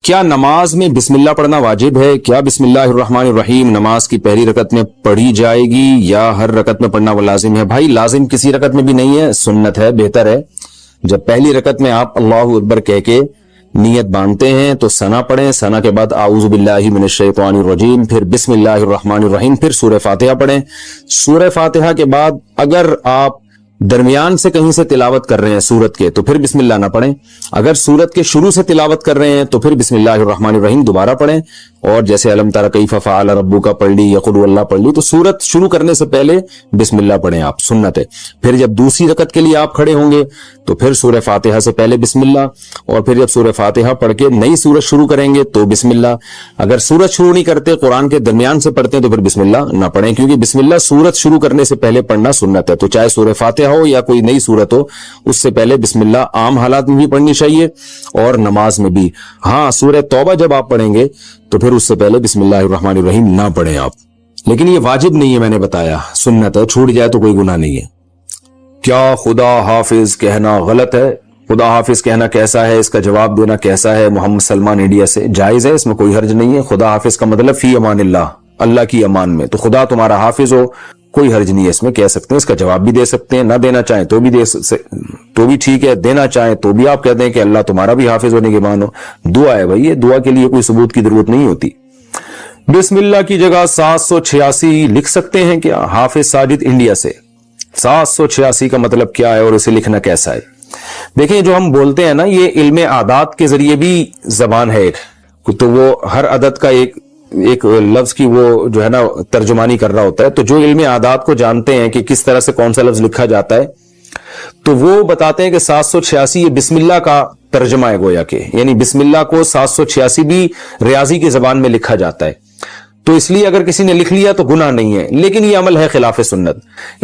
کیا نماز میں بسم اللہ پڑھنا واجب ہے؟ کیا بسم اللہ الرحمن الرحیم نماز کی پہلی رکعت میں پڑھی جائے گی یا ہر رکعت میں پڑھنا وہ لازم ہے؟ بھائی لازم کسی رکعت میں بھی نہیں ہے، سنت ہے، بہتر ہے جب پہلی رکعت میں آپ اللہ اکبر کہہ کے نیت باندھتے ہیں تو ثنا پڑھیں، ثنا کے بعد اعوذ باللہ من الشیطان الرجیم، پھر بسم اللہ الرحمن الرحیم، پھر سورہ فاتحہ پڑھیں۔ سورہ فاتحہ کے بعد اگر آپ درمیان سے کہیں سے تلاوت کر رہے ہیں سورت کے تو پھر بسم اللہ نہ پڑھیں، اگر سورت کے شروع سے تلاوت کر رہے ہیں تو پھر بسم اللہ الرحمن الرحیم دوبارہ پڑھیں، اور جیسے الم تر کیف فعل ربک پڑھ لی یا قل هو اللہ پڑھ لی تو سورت شروع کرنے سے پہلے بسم اللہ پڑھیں آپ، سنت ہے۔ پھر جب دوسری رکعت کے لیے آپ کھڑے ہوں گے تو پھر سورہ فاتحہ سے پہلے بسم اللہ، اور پھر جب سورہ فاتحہ پڑھ کے نئی سورت شروع کریں گے تو بسم اللہ۔ اگر سورت شروع نہیں کرتے، قرآن کے درمیان سے پڑھتے ہیں تو پھر بسم اللہ نہ پڑھیں، کیونکہ بسم اللہ سورت شروع کرنے سے پہلے پڑھنا سنت ہے۔ تو چاہے سورہ فاتحہ ہو یا کوئی نئی سورت ہو، اس سے پہلے بسم اللہ عام حالات میں بھی پڑھنی چاہیے اور نماز میں بھی۔ ہاں سورہ توبہ جب آپ پڑھیں گے تو پھر اس سے پہلے بسم اللہ الرحمن الرحیم نہ پڑھیں آپ، لیکن یہ واجب نہیں ہے، میں نے بتایا سنت ہے، چھوٹ جائے تو کوئی گناہ نہیں ہے۔ کیا خدا حافظ کہنا غلط ہے؟ خدا حافظ کہنا کیسا ہے، اس کا جواب دینا کیسا ہے؟ محمد سلمان انڈیا سے۔ جائز ہے، اس میں کوئی حرج نہیں ہے۔ خدا حافظ کا مطلب فی امان اللہ، اللہ کی امان میں، تو خدا تمہارا حافظ ہو، کوئی حرج نہیں ہے اس میں، کہہ سکتے ہیں، اس کا جواب بھی دے سکتے ہیں، نہ دینا چاہیں تو بھی ٹھیک ہے، دینا چاہیں تو بھی آپ کہتے ہیں کہ اللہ تمہارا بھی حافظ ہونے کے مانو۔ دعا ہے بھائی، یہ دعا کے لیے کوئی ثبوت کی ضرورت نہیں ہوتی۔ بسم اللہ کی جگہ 786 لکھ سکتے ہیں کیا؟ حافظ ساجد انڈیا سے۔ 786 کا مطلب کیا ہے اور اسے لکھنا کیسا ہے؟ دیکھیں جو ہم بولتے ہیں نا، یہ علم عادات کے ذریعے بھی زبان ہے ایک، تو وہ ہر عدد کا ایک لفظ کی وہ جو ہے نا ترجمانی کر رہا ہوتا ہے، تو جو علم عادات کو جانتے ہیں کہ کس طرح سے کون سا لفظ لکھا جاتا ہے تو وہ بتاتے ہیں کہ 786 یہ بسم اللہ کا ترجمہ ہے گویا کہ، یعنی بسم اللہ کو 786 بھی ریاضی کی زبان میں لکھا جاتا ہے، تو اس لیے اگر کسی نے لکھ لیا تو گناہ نہیں ہے، لیکن یہ عمل ہے خلاف سنت،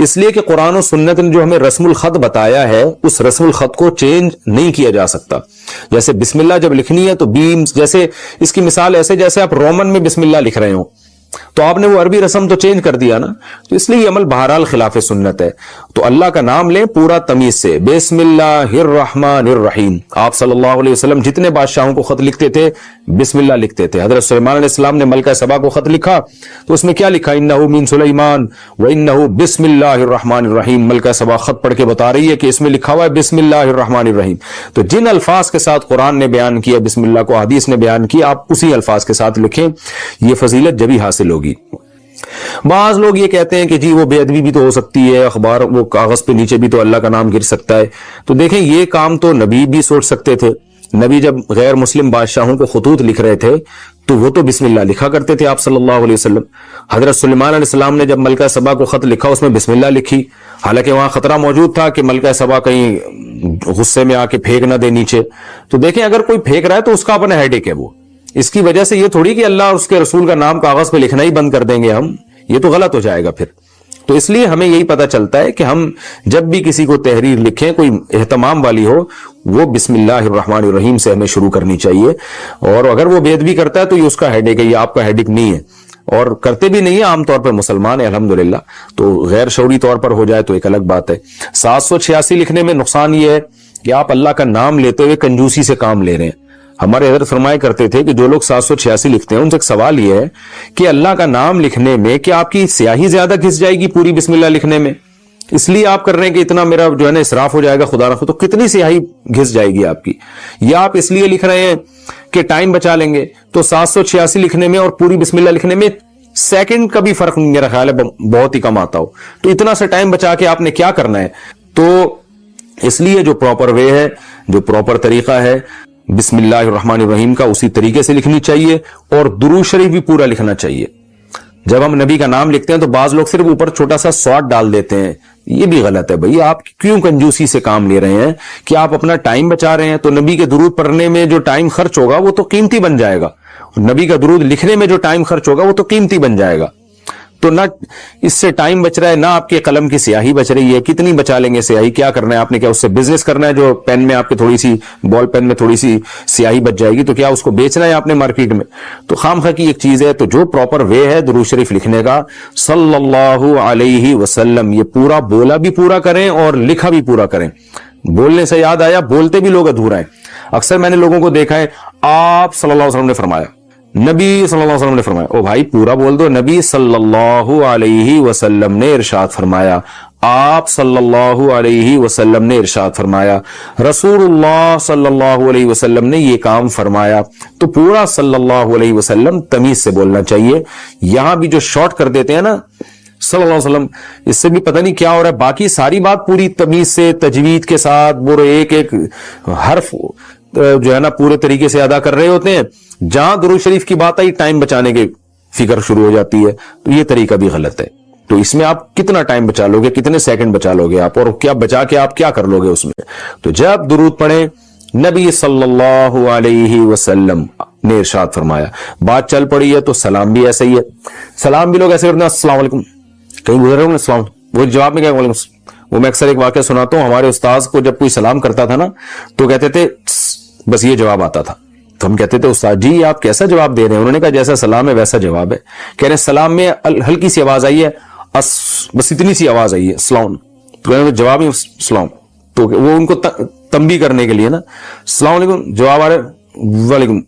اس لیے کہ قرآن و سنت نے جو ہمیں رسم الخط بتایا ہے اس رسم الخط کو چینج نہیں کیا جا سکتا۔ جیسے بسم اللہ جب لکھنی ہے تو جیسے اس کی مثال ایسے جیسے آپ رومن میں بسم اللہ لکھ رہے ہوں تو آپ نے وہ عربی رسم تو چینج کر دیا نا، تو اس لیے یہ عمل بہرحال خلاف سنت ہے۔ تو اللہ کا نام لیں پورا تمیز سے، بسم اللہ الرحمن الرحیم۔ آپ صلی اللہ علیہ وسلم جتنے بادشاہوں کو خط لکھتے تھے بسم اللہ لکھتے تھے۔ حضرت سلیمان علیہ السلام نے ملکہ سبا کو خط لکھا تو اس میں کیا لکھا؟ انہ من سلیمان وانہ بسم اللہ الرحمن الرحیم۔ ملکہ سبا خط پڑھ کے بتا رہی ہے کہ اس میں لکھا ہوا ہے بسم اللہ الرحمن الرحیم۔ تو جن الفاظ کے ساتھ قرآن نے بیان کیا بسم اللہ کو، حدیث نے بیان کیا، آپ اسی الفاظ کے ساتھ لکھیں، یہ فضیلت جبھی حاصل ہوگی۔ بعض لوگ یہ کہتے ہیں کہ جی وہ بے ادبی بھی تو ہو سکتی ہے، اخبار وہ کاغذ پہ نیچے بھی تو اللہ کا نام گر سکتا ہے، تو دیکھیں یہ کام تو نبی بھی سوچ سکتے تھے۔ نبی جب غیر مسلم بادشاہوں کو خطوط لکھ رہے تھے تو وہ تو بسم اللہ لکھا کرتے تھے آپ صلی اللہ علیہ وسلم۔ حضرت سلیمان علیہ السلام نے جب ملکہ سبا کو خط لکھا اس میں بسم اللہ لکھی، حالانکہ وہاں خطرہ موجود تھا کہ ملکہ سبا کہیں غصے میں آ کے پھینک نہ دے نیچے، تو دیکھیں اگر کوئی پھینک رہا ہے تو اس کا اپنا ہیڈک ہے، وہ اس کی وجہ سے یہ تھوڑی کہ اللہ اور اس کے رسول کا نام کاغذ پہ لکھنا ہی بند کر دیں گے ہم، یہ تو غلط ہو جائے گا پھر۔ تو اس لیے ہمیں یہی پتا چلتا ہے کہ ہم جب بھی کسی کو تحریر لکھیں کوئی اہتمام والی ہو، وہ بسم اللہ الرحمن الرحیم سے ہمیں شروع کرنی چاہیے، اور اگر وہ بے ادبی کرتا ہے تو یہ اس کا ہیڈک ہے، یہ آپ کا ہیڈک نہیں ہے، اور کرتے بھی نہیں ہے عام طور پر مسلمان ہے الحمدللہ، تو غیر شعوری طور پر ہو جائے تو ایک الگ بات ہے۔ 786 لکھنے میں نقصان یہ ہے کہ آپ اللہ کا نام لیتے ہوئے کنجوسی سے کام لے رہے ہیں۔ ہمارے حضرت فرمایا کرتے تھے کہ جو لوگ 786 لکھتے ہیں ان سے ایک سوال یہ ہے کہ اللہ کا نام لکھنے میں کیا آپ کی سیاہی زیادہ گھس جائے گی پوری بسم اللہ لکھنے میں؟ اس لیے آپ کر رہے ہیں کہ اتنا میرا جو ہے نا اسراف ہو جائے گا خدا رکھو، تو کتنی سیاہی گھس جائے گی آپ کی؟ یا آپ اس لیے لکھ رہے ہیں کہ ٹائم بچا لیں گے؟ تو 786 لکھنے میں اور پوری بسم اللہ لکھنے میں سیکنڈ کا بھی فرق میرا خیال ہے بہت ہی کم آتا ہو، تو اتنا سا ٹائم بچا کے آپ نے کیا کرنا ہے؟ تو اس لیے جو پراپر وے ہے، جو پراپر طریقہ ہے بسم اللہ الرحمن الرحیم کا، اسی طریقے سے لکھنی چاہیے، اور درود شریف بھی پورا لکھنا چاہیے۔ جب ہم نبی کا نام لکھتے ہیں تو بعض لوگ صرف اوپر چھوٹا سا سواد ڈال دیتے ہیں، یہ بھی غلط ہے بھائی۔ آپ کیوں کنجوسی سے کام لے رہے ہیں کہ آپ اپنا ٹائم بچا رہے ہیں؟ تو نبی کے درود پڑھنے میں جو ٹائم خرچ ہوگا وہ تو قیمتی بن جائے گا، نبی کا درود لکھنے میں جو ٹائم خرچ ہوگا وہ تو قیمتی بن جائے گا۔ تو نہ اس سے ٹائم بچ رہا ہے، نہ آپ کے قلم کی سیاہی بچ رہی ہے۔ کتنی بچا لیں گے سیاہی؟ کیا کرنا ہے آپ نے؟ کیا اس سے بزنس کرنا ہے؟ جو پین میں آپ کے تھوڑی سی بال پین میں تھوڑی سی سیاہی بچ جائے گی تو کیا اس کو بیچنا ہے آپ نے مارکیٹ میں؟ تو خام خواہ کی ایک چیز ہے۔ تو جو پراپر وے ہے درود شریف لکھنے کا صلی اللہ علیہ وسلم، یہ پورا بولا بھی پورا کریں اور لکھا بھی پورا کریں۔ بولنے سے یاد آیا، بولتے بھی لوگ ادھورا ہیں۔ اکثر میں نے لوگوں کو دیکھا ہے آپ صلی اللہ علیہ وسلم نے فرمایا, نبی صلی اللہ علیہ وسلم نے فرمایا. او بھائی پورا بول دو, نبی صلی اللہ علیہ وسلم نے ارشاد فرمایا, آپ صلی اللہ علیہ وسلم نے ارشاد فرمایا, رسول اللہ صلی اللہ علیہ وسلم نے یہ کام فرمایا. تو پورا صلی اللہ علیہ وسلم تمیز سے بولنا چاہیے. یہاں بھی جو شارٹ کر دیتے ہیں نا صلی اللہ علیہ وسلم, اس سے بھی پتہ نہیں کیا ہو رہا ہے. باقی ساری بات پوری تمیز سے تجوید کے ساتھ وہ ایک ایک حرف جو ہے نا پورے طریقے سے ادا کر رہے ہوتے ہیں. جہاں درود شریف کی بات آئی ٹائم بچانے کی فکر شروع ہو جاتی ہے, تو یہ طریقہ بھی غلط ہے. تو اس میں آپ کتنا ٹائم بچا لو گے, کتنے سیکنڈ بچا لو گے آپ, اور کیا بچا کے آپ کیا کر لو گے اس میں. تو جب درود پڑھیں, نبی صلی اللہ علیہ وسلم نے ارشاد فرمایا. بات چل پڑی ہے تو سلام بھی ایسا ہی ہے. سلام بھی لوگ ایسے کرتے ہیں, السلام علیکم, کہیں گزر رہے ہوں السلام, وہ جواب میں کیا وعلیکم السلام. وہ میں اکثر ایک واقعہ سناتا ہوں, ہمارے استاذ کو جب کوئی سلام کرتا تھا نا تو کہتے تھے بس یہ جواب آتا تھا. تو ہم کہتے تھے استاد جی آپ کیسا جواب دے رہے ہیں؟ انہوں نے کہا جیسا سلام ہے ویسا جواب ہے. کہہ رہے سلام میں ہلکی سی آواز آئی ہے, بس اتنی سی آواز آئی ہے السلام, تو جواب ہی السلام. تو وہ ان کو تنبیہ کرنے کے لیے نا السلام علیکم جواب آ رہے وعلیکم,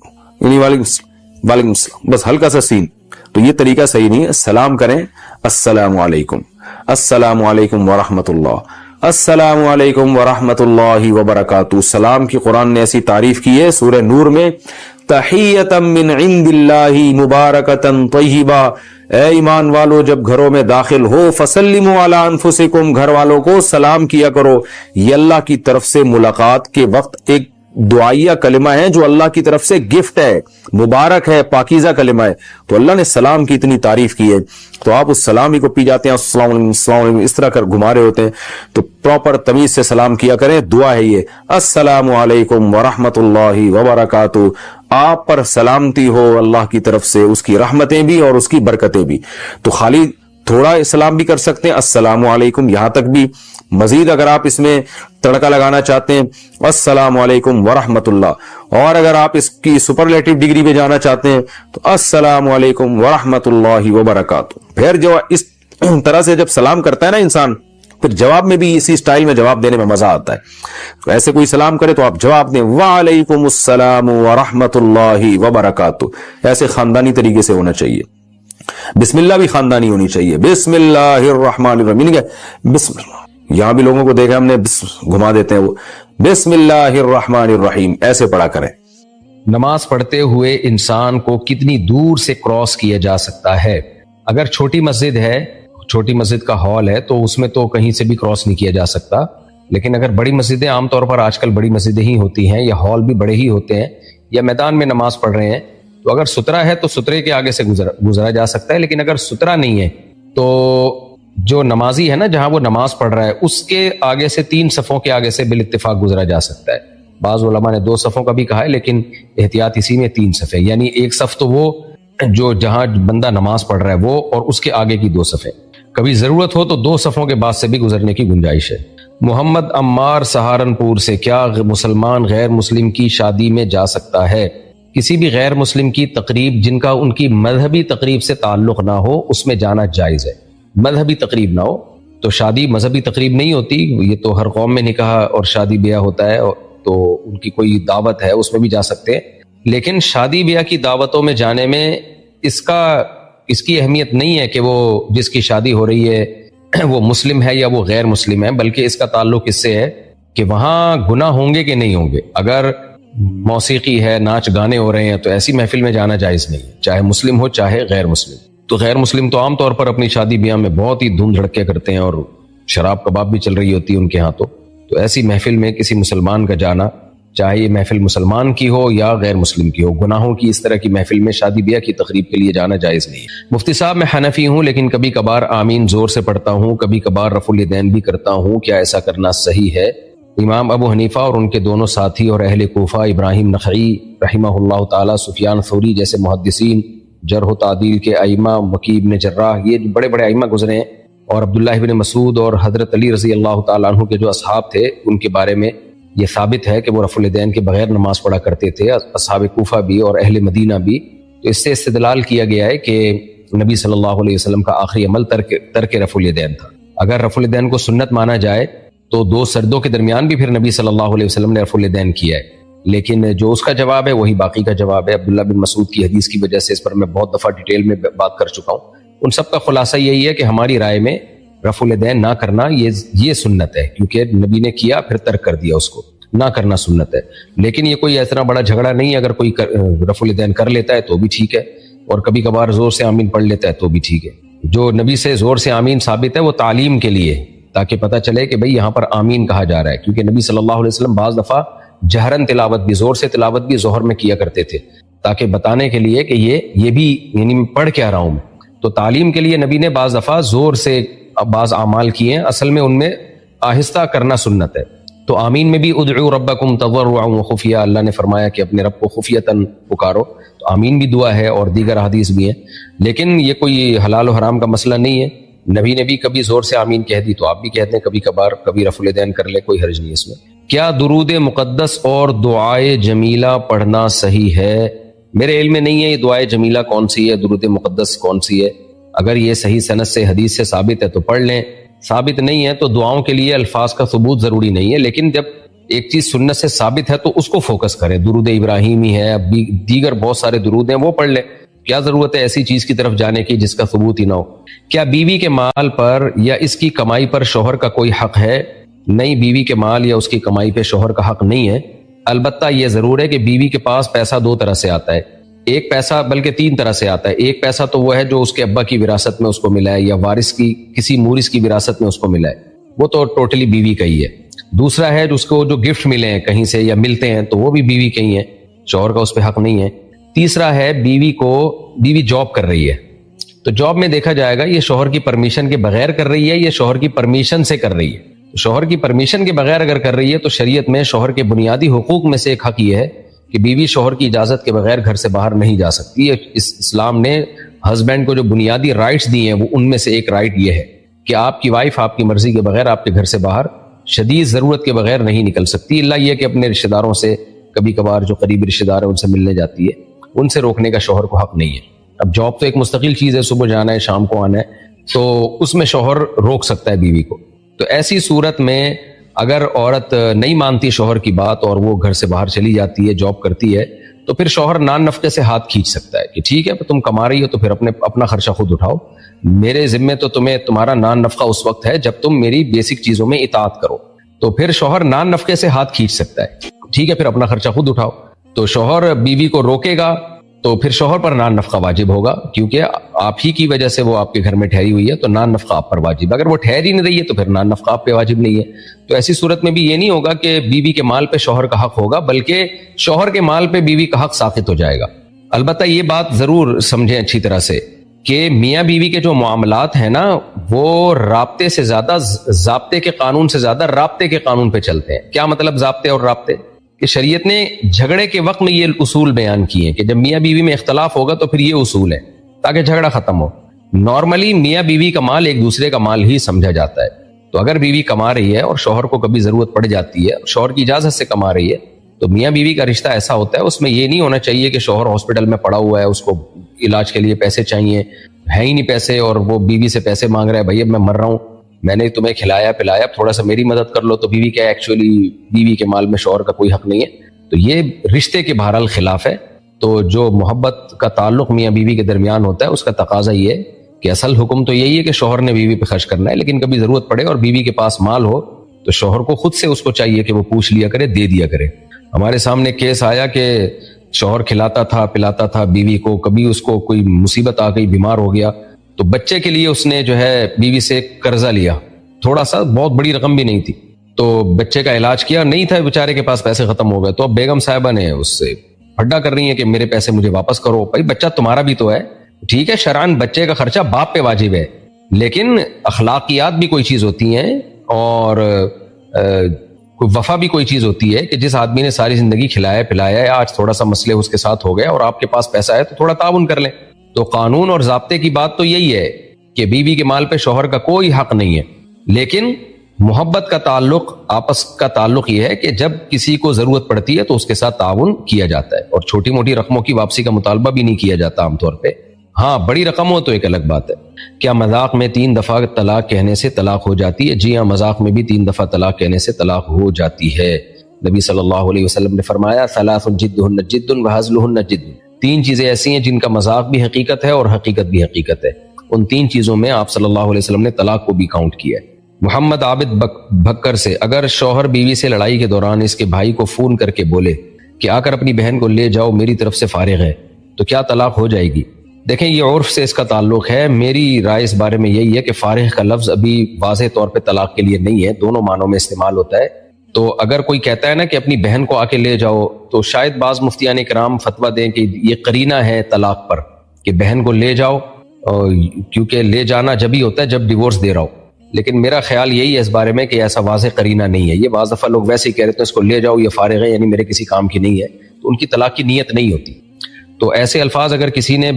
یعنی وعلیکم السلام, بس ہلکا سا سین. تو یہ طریقہ صحیح نہیں ہے. سلام کریں السلام علیکم, السلام علیکم ورحمۃ اللہ, السلام علیکم ورحمۃ اللہ وبرکاتہ. سلام کی قرآن نے ایسی تعریف کی ہے سورہ نور میں, تحیۃ من عند اللہ مبارکۃ طیبہ. اے ایمان والو جب گھروں میں داخل ہو فسلموا علی انفسکم, گھر والوں کو سلام کیا کرو. یہ اللہ کی طرف سے ملاقات کے وقت ایک دعائیہ کلمہ ہے جو اللہ کی طرف سے گفٹ ہے, مبارک ہے, پاکیزہ کلمہ ہے. تو اللہ نے سلام کی اتنی تعریف کی ہے, تو آپ اس سلام ہی کو پی جاتے ہیں السلام علیکم السلام علیکم اس طرح کر گھما رہے ہوتے ہیں. تو پراپر تمیز سے سلام کیا کریں. دعا ہے یہ السلام علیکم ورحمۃ اللہ وبرکاتہ, آپ پر سلامتی ہو اللہ کی طرف سے, اس کی رحمتیں بھی اور اس کی برکتیں بھی. تو خالی تھوڑا سلام بھی کر سکتے ہیں السلام علیکم, یہاں تک بھی. مزید اگر آپ اس میں تڑکا لگانا چاہتے ہیں السلام علیکم ورحمۃ اللہ, اور اگر آپ اس کی سپرلیٹو ڈگری پہ جانا چاہتے ہیں تو السلام علیکم ورحمۃ اللہ وبرکاتہ. پھر جو اس طرح سے جب سلام کرتا ہے نا انسان, پھر جواب میں بھی اسی سٹائل میں جواب دینے میں مزہ آتا ہے. تو ایسے کوئی سلام کرے تو آپ جواب دیں وعلیکم السلام ورحمۃ اللہ وبرکاتہ. ایسے خاندانی طریقے سے ہونا چاہیے. بسم اللہ بھی خاندانی ہونی چاہیے. بسم اللہ الرحمن الرحیم, بسم اللہ. یہاں بھی لوگوں کو دیکھا ہم نے گھما دیتے ہیں, وہ بسم اللہ الرحمن الرحیم ایسے پڑھا کریں. نماز پڑھتے ہوئے انسان کو کتنی دور سے کراس کیا جا سکتا ہے؟ اگر چھوٹی مسجد ہے, چھوٹی مسجد کا ہال ہے, تو اس میں تو کہیں سے بھی کراس نہیں کیا جا سکتا. لیکن اگر بڑی مسجدیں, عام طور پر آج کل بڑی مسجدیں ہی ہوتی ہیں, یا ہال بھی بڑے ہی ہوتے ہیں, یا میدان میں نماز پڑھ رہے ہیں, تو اگر سترا ہے تو سترے کے آگے سے گزرا جا سکتا ہے. لیکن اگر سترا نہیں ہے تو جو نمازی ہے نا, جہاں وہ نماز پڑھ رہا ہے, اس کے آگے سے 3 صفوں کے آگے سے بالاتفاق گزرا جا سکتا ہے. بعض علماء نے 2 صفوں کا بھی کہا ہے, لیکن احتیاط اسی میں 3 صفیں, یعنی ایک صف تو وہ جو جہاں بندہ نماز پڑھ رہا ہے وہ, اور اس کے آگے کی 2 صفیں. کبھی ضرورت ہو تو 2 صفوں کے بعد سے بھی گزرنے کی گنجائش ہے. محمد عمار سہارنپور سے, کیا مسلمان غیر مسلم کی شادی میں جا سکتا ہے؟ کسی بھی غیر مسلم کی تقریب جن کا ان کی مذہبی تقریب سے تعلق نہ ہو, اس میں جانا جائز ہے. مذہبی تقریب نہ ہو تو شادی مذہبی تقریب نہیں ہوتی. یہ تو ہر قوم میں نکاح اور شادی بیاہ ہوتا ہے, تو ان کی کوئی دعوت ہے اس میں بھی جا سکتے ہیں. لیکن شادی بیاہ کی دعوتوں میں جانے میں اس کی اہمیت نہیں ہے کہ وہ جس کی شادی ہو رہی ہے وہ مسلم ہے یا وہ غیر مسلم ہے, بلکہ اس کا تعلق اس سے ہے کہ وہاں گناہ ہوں گے کہ نہیں ہوں گے. اگر موسیقی ہے, ناچ گانے ہو رہے ہیں, تو ایسی محفل میں جانا جائز نہیں ہے, چاہے مسلم ہو چاہے غیر مسلم. تو غیر مسلم تو عام طور پر اپنی شادی بیاہ میں بہت ہی دھوم دھڑکے کرتے ہیں, اور شراب کباب بھی چل رہی ہوتی ہے ان کے ہاں. تو ایسی محفل میں کسی مسلمان کا جانا, چاہے یہ محفل مسلمان کی ہو یا غیر مسلم کی ہو, گناہوں کی اس طرح کی محفل میں شادی بیاہ کی تقریب کے لیے جانا جائز نہیں. مفتی صاحب میں حنفی ہوں, لیکن کبھی کبھار آمین زور سے پڑھتا ہوں, کبھی کبھار رفع الیدین بھی کرتا ہوں, کیا ایسا کرنا صحیح ہے؟ امام ابو حنیفہ اور ان کے دونوں ساتھی اور اہل کوفہ ابراہیم نخعی رحمہ اللہ تعالی, سفیان ثوری جیسے محدثین, جرح و تعدیل کے ائمہ, وکی ابن جراح, یہ بڑے بڑے ائمہ گزرے ہیں, اور عبداللہ ابن مسعود اور حضرت علی رضی اللہ تعالیٰ عنہ کے جو اصحاب تھے, ان کے بارے میں یہ ثابت ہے کہ وہ رفع الیدین کے بغیر نماز پڑھا کرتے تھے, اصحاب کوفہ بھی اور اہل مدینہ بھی. تو اس سے استدلال کیا گیا ہے کہ نبی صلی اللہ علیہ وسلم کا آخری عمل ترک رفع الیدین تھا. اگر رفع الیدین کو سنت مانا جائے تو 2 سردوں کے درمیان بھی پھر نبی صلی اللہ علیہ وسلم نے رفع الیدین کیا ہے. لیکن جو اس کا جواب ہے وہی باقی کا جواب ہے. عبداللہ بن مسعود کی حدیث کی وجہ سے اس پر میں بہت دفعہ ڈیٹیل میں بات کر چکا ہوں. ان سب کا خلاصہ یہی ہے کہ ہماری رائے میں رفع الیدین نہ کرنا یہ سنت ہے, کیونکہ نبی نے کیا پھر ترک کر دیا, اس کو نہ کرنا سنت ہے. لیکن یہ کوئی اتنا بڑا جھگڑا نہیں ہے, اگر کوئی رفع الیدین کر لیتا ہے تو بھی ٹھیک ہے, اور کبھی کبھار زور سے آمین پڑھ لیتا ہے تو بھی ٹھیک ہے. جو نبی سے زور سے آمین ثابت ہے وہ تعلیم کے لیے, تاکہ پتہ چلے کہ بھئی یہاں پر آمین کہا جا رہا ہے, کیونکہ نبی صلی اللہ علیہ وسلم بعض دفعہ جہرن تلاوت بھی, زور سے تلاوت بھی ظہر میں کیا کرتے تھے, تاکہ بتانے کے لیے کہ یہ بھی یعنی میں پڑھ کیا رہا ہوں میں. تو تعلیم کے لیے نبی نے بعض دفعہ زور سے بعض اعمال کیے ہیں, اصل میں ان میں آہستہ کرنا سنت ہے. تو آمین میں بھی ادعوا ربکم تضرعا وخفیہ, اللہ نے فرمایا کہ اپنے رب کو خفیتاً پکارو, تو آمین بھی دعا ہے اور دیگر احادیث بھی ہیں. لیکن یہ کوئی حلال و حرام کا مسئلہ نہیں ہے, نبی نے بھی کبھی زور سے آمین کہہ دی تو آپ بھی کہہ دیں کبھی کبھار, کبھی رفع الیدین کر لیں, کوئی حرج نہیں اس میں. کیا درود مقدس اور دعائے جمیلہ پڑھنا صحیح ہے؟ میرے علم میں نہیں ہے یہ دعائے جمیلہ کون سی ہے, درود مقدس کون سی ہے. اگر یہ صحیح سند سے حدیث سے ثابت ہے تو پڑھ لیں, ثابت نہیں ہے تو دعاؤں کے لیے الفاظ کا ثبوت ضروری نہیں ہے. لیکن جب ایک چیز سنت سے ثابت ہے تو اس کو فوکس کریں. درود ابراہیمی ہے, اب دیگر بہت سارے درود ہیں, وہ پڑھ لیں. کیا ضرورت ہے ایسی چیز کی طرف جانے کی جس کا ثبوت ہی نہ ہو. کیا بیوی کے مال پر یا اس کی کمائی پر شوہر کا کوئی حق ہے؟ نہیں, بیوی کے مال یا اس کی کمائی پہ شوہر کا حق نہیں ہے. البتہ یہ ضرور ہے کہ بیوی کے پاس پیسہ دو طرح سے آتا ہے. ایک پیسہ بلکہ تین طرح سے آتا ہے. ایک پیسہ تو وہ ہے جو اس کے ابا کی وراثت میں اس کو ملا ہے, یا وارث کی کسی مورث کی وراثت میں اس کو ملا ہے, وہ تو ٹوٹلی بیوی کا ہی ہے. دوسرا ہے جو اس کو جو گفٹ ملے ہیں کہیں سے یا ملتے ہیں تو وہ بھی بیوی کا ہی ہے, شوہر کا اس پہ حق نہیں ہے. تیسرا ہے بیوی جاب کر رہی ہے, تو جاب میں دیکھا جائے گا یہ شوہر کی پرمیشن کے بغیر کر رہی ہے یا شوہر کی پرمیشن سے کر رہی ہے. شوہر کی پرمیشن کے بغیر اگر کر رہی ہے تو شریعت میں شوہر کے بنیادی حقوق میں سے ایک حق یہ ہے کہ بیوی شوہر کی اجازت کے بغیر گھر سے باہر نہیں جا سکتی. اسلام نے ہسبینڈ کو جو بنیادی رائٹس دیے ہیں وہ ان میں سے ایک رائٹ یہ ہے کہ آپ کی وائف آپ کی مرضی کے بغیر آپ کے گھر سے باہر شدید ضرورت کے بغیر نہیں نکل سکتی, اللہ یہ کہ اپنے رشتہ داروں سے کبھی کبھار جو قریبی رشتہ دار ہیں ان سے ملنے جاتی ہے, ان سے روکنے کا شوہر کو حق نہیں ہے. اب جاب تو ایک مستقل چیز ہے, صبح جانا ہے شام کو آنا ہے, تو اس میں شوہر روک سکتا ہے بیوی کو. تو ایسی صورت میں اگر عورت نہیں مانتی شوہر کی بات اور وہ گھر سے باہر چلی جاتی ہے, جاب کرتی ہے, تو پھر شوہر نان نفقے سے ہاتھ کھینچ سکتا ہے کہ ٹھیک ہے تم کما رہی ہو تو پھر اپنا خرچہ خود اٹھاؤ, میرے ذمے تو تمہارا نان نفقہ اس وقت ہے جب تم میری بیسک چیزوں میں اطاعت کرو. تو پھر شوہر نان نفقے سے ہاتھ کھینچ سکتا ہے, ٹھیک ہے پھر اپنا خرچہ خود اٹھاؤ. تو شوہر بیوی کو روکے گا تو پھر شوہر پر نان نفقہ واجب ہوگا, کیونکہ آپ ہی کی وجہ سے وہ آپ کے گھر میں ٹھہری ہوئی ہے, تو نان نفقہ آپ پر واجب ہے. اگر وہ ٹھہر ہی نہیں رہی ہے تو پھر نان نفقہ آپ پہ واجب نہیں ہے. تو ایسی صورت میں بھی یہ نہیں ہوگا کہ بیوی کے مال پہ شوہر کا حق ہوگا, بلکہ شوہر کے مال پہ بیوی کا حق ساقط ہو جائے گا. البتہ یہ بات ضرور سمجھیں اچھی طرح سے کہ میاں بیوی کے جو معاملات ہیں نا وہ رابطے سے زیادہ, ضابطے کے قانون سے زیادہ رابطے کے قانون پہ چلتے ہیں. کیا مطلب ضابطے اور رابطے؟ کہ شریعت نے جھگڑے کے وقت میں یہ اصول بیان کیے ہیں کہ جب میاں بیوی میں اختلاف ہوگا تو پھر یہ اصول ہے تاکہ جھگڑا ختم ہو. نارملی میاں بیوی کا مال ایک دوسرے کا مال ہی سمجھا جاتا ہے, تو اگر بیوی کما رہی ہے اور شوہر کو کبھی ضرورت پڑ جاتی ہے, شوہر کی اجازت سے کما رہی ہے, تو میاں بیوی کا رشتہ ایسا ہوتا ہے اس میں یہ نہیں ہونا چاہیے کہ شوہر ہاسپٹل میں پڑا ہوا ہے, اس کو علاج کے لیے پیسے چاہیے, ہے ہی نہیں پیسے اور وہ بیوی سے پیسے مانگ رہا ہے, بھائی اب میں مر رہا ہوں, میں نے تمہیں کھلایا پلایا, اب تھوڑا سا میری مدد کر لو. تو بیوی کیا ایکچولی بیوی کے مال میں شوہر کا کوئی حق نہیں ہے. تو یہ رشتے کے بہرحال خلاف ہے. تو جو محبت کا تعلق میاں بیوی کے درمیان ہوتا ہے اس کا تقاضا یہ ہے کہ اصل حکم تو یہی ہے کہ شوہر نے بیوی پہ خرچ کرنا ہے, لیکن کبھی ضرورت پڑے اور بیوی کے پاس مال ہو تو شوہر کو خود سے اس کو چاہیے کہ وہ پوچھ لیا کرے, دے دیا کرے. ہمارے سامنے کیس آیا کہ شوہر کھلاتا تھا پلاتا تھا بیوی کو, کبھی اس کو کوئی مصیبت آ گئی, بیمار ہو گیا, تو بچے کے لیے اس نے جو ہے بیوی سے قرضہ لیا, تھوڑا سا, بہت بڑی رقم بھی نہیں تھی, تو بچے کا علاج کیا, نہیں تھا بیچارے کے پاس پیسے, ختم ہو گئے. تو اب بیگم صاحبہ نے اس سے پھڈا کر رہی ہیں کہ میرے پیسے مجھے واپس کرو. بھائی بچہ تمہارا بھی تو ہے, ٹھیک ہے شرعاً بچے کا خرچہ باپ پہ واجب ہے, لیکن اخلاقیات بھی کوئی چیز ہوتی ہیں اور وفا بھی کوئی چیز ہوتی ہے کہ جس آدمی نے ساری زندگی کھلایا پلایا ہے, آج تھوڑا سا مسئلے اس کے ساتھ ہو گیا اور آپ کے پاس پیسہ ہے تو تھوڑا تعاون کر لیں. تو قانون اور ضابطے کی بات تو یہی ہے کہ بیوی کے مال پہ شوہر کا کوئی حق نہیں ہے, لیکن محبت کا تعلق, آپس کا تعلق یہ ہے کہ جب کسی کو ضرورت پڑتی ہے تو اس کے ساتھ تعاون کیا جاتا ہے, اور چھوٹی موٹی رقموں کی واپسی کا مطالبہ بھی نہیں کیا جاتا عام طور پہ. ہاں بڑی رقم ہو تو ایک الگ بات ہے. کیا مذاق میں 3 دفعہ طلاق کہنے سے طلاق ہو جاتی ہے؟ جی ہاں, مذاق میں بھی 3 دفعہ طلاق کہنے سے طلاق ہو جاتی ہے. نبی صلی اللہ علیہ وسلم نے فرمایا ثلاث جدہن جد وہزلہن جد، تین چیزیں ایسی ہیں جن کا مذاق بھی حقیقت ہے اور حقیقت بھی حقیقت ہے. ان تین چیزوں میں آپ صلی اللہ علیہ وسلم نے طلاق کو بھی کاؤنٹ کیا ہے. محمد عابد بھکر سے، اگر شوہر بیوی سے لڑائی کے دوران اس کے بھائی کو فون کر کے بولے کہ آ کر اپنی بہن کو لے جاؤ میری طرف سے فارغ ہے، تو کیا طلاق ہو جائے گی؟ دیکھیں یہ عرف سے اس کا تعلق ہے. میری رائے اس بارے میں یہی ہے کہ فارغ کا لفظ ابھی واضح طور پہ طلاق کے لیے نہیں ہے، دونوں معنوں میں استعمال ہوتا ہے. تو اگر کوئی کہتا ہے نا کہ اپنی بہن کو آ کے لے جاؤ، تو شاید بعض مفتیان کرام فتویٰ دیں کہ یہ قرینہ ہے طلاق پر کہ بہن کو لے جاؤ، کیونکہ لے جانا جبھی ہوتا ہے جب ڈیورس دے رہا ہو. لیکن میرا خیال یہی ہے اس بارے میں کہ ایسا واضح قرینہ نہیں ہے. یہ بعض دفعہ لوگ ویسے ہی کہہ رہے ہیں اس کو لے جاؤ، یہ فارغ ہے یعنی میرے کسی کام کی نہیں ہے، تو ان کی طلاق کی نیت نہیں ہوتی. تو ایسے الفاظ اگر کسی نے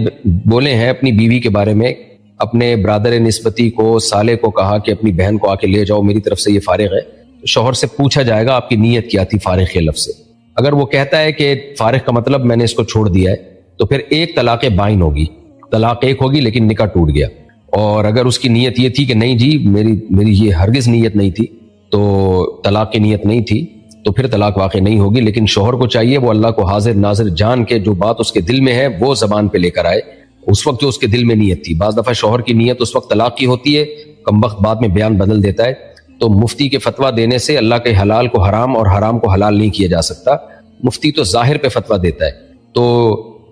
بولے ہیں اپنی بیوی کے بارے میں، اپنے برادر نسبتی کو، سالے کو کہا کہ اپنی بہن کو آ کے لے جاؤ میری طرف سے یہ فارغ ہے، تو شوہر سے پوچھا جائے گا آپ کی نیت کیا تھی فارغ کے لفظ سے. اگر وہ کہتا ہے کہ فارغ کا مطلب میں نے اس کو چھوڑ دیا ہے، تو پھر ایک طلاق بائن ہوگی، طلاق ایک ہوگی لیکن نکاح ٹوٹ گیا. اور اگر اس کی نیت یہ تھی کہ نہیں جی میری یہ ہرگز نیت نہیں تھی، تو طلاق کی نیت نہیں تھی، تو پھر طلاق واقع نہیں ہوگی. لیکن شوہر کو چاہیے وہ اللہ کو حاضر ناظر جان کے جو بات اس کے دل میں ہے وہ زبان پہ لے کر آئے اس وقت جو اس کے دل میں نیت تھی. بعض دفعہ شوہر کی نیت اس وقت طلاق کی ہوتی ہے، کمبخت بعد میں بیان بدل دیتا ہے. تو مفتی کے فتویٰ دینے سے اللہ کے حلال کو حرام اور حرام کو حلال نہیں کیا جا سکتا. مفتی تو ظاہر پہ فتویٰ دیتا ہے، تو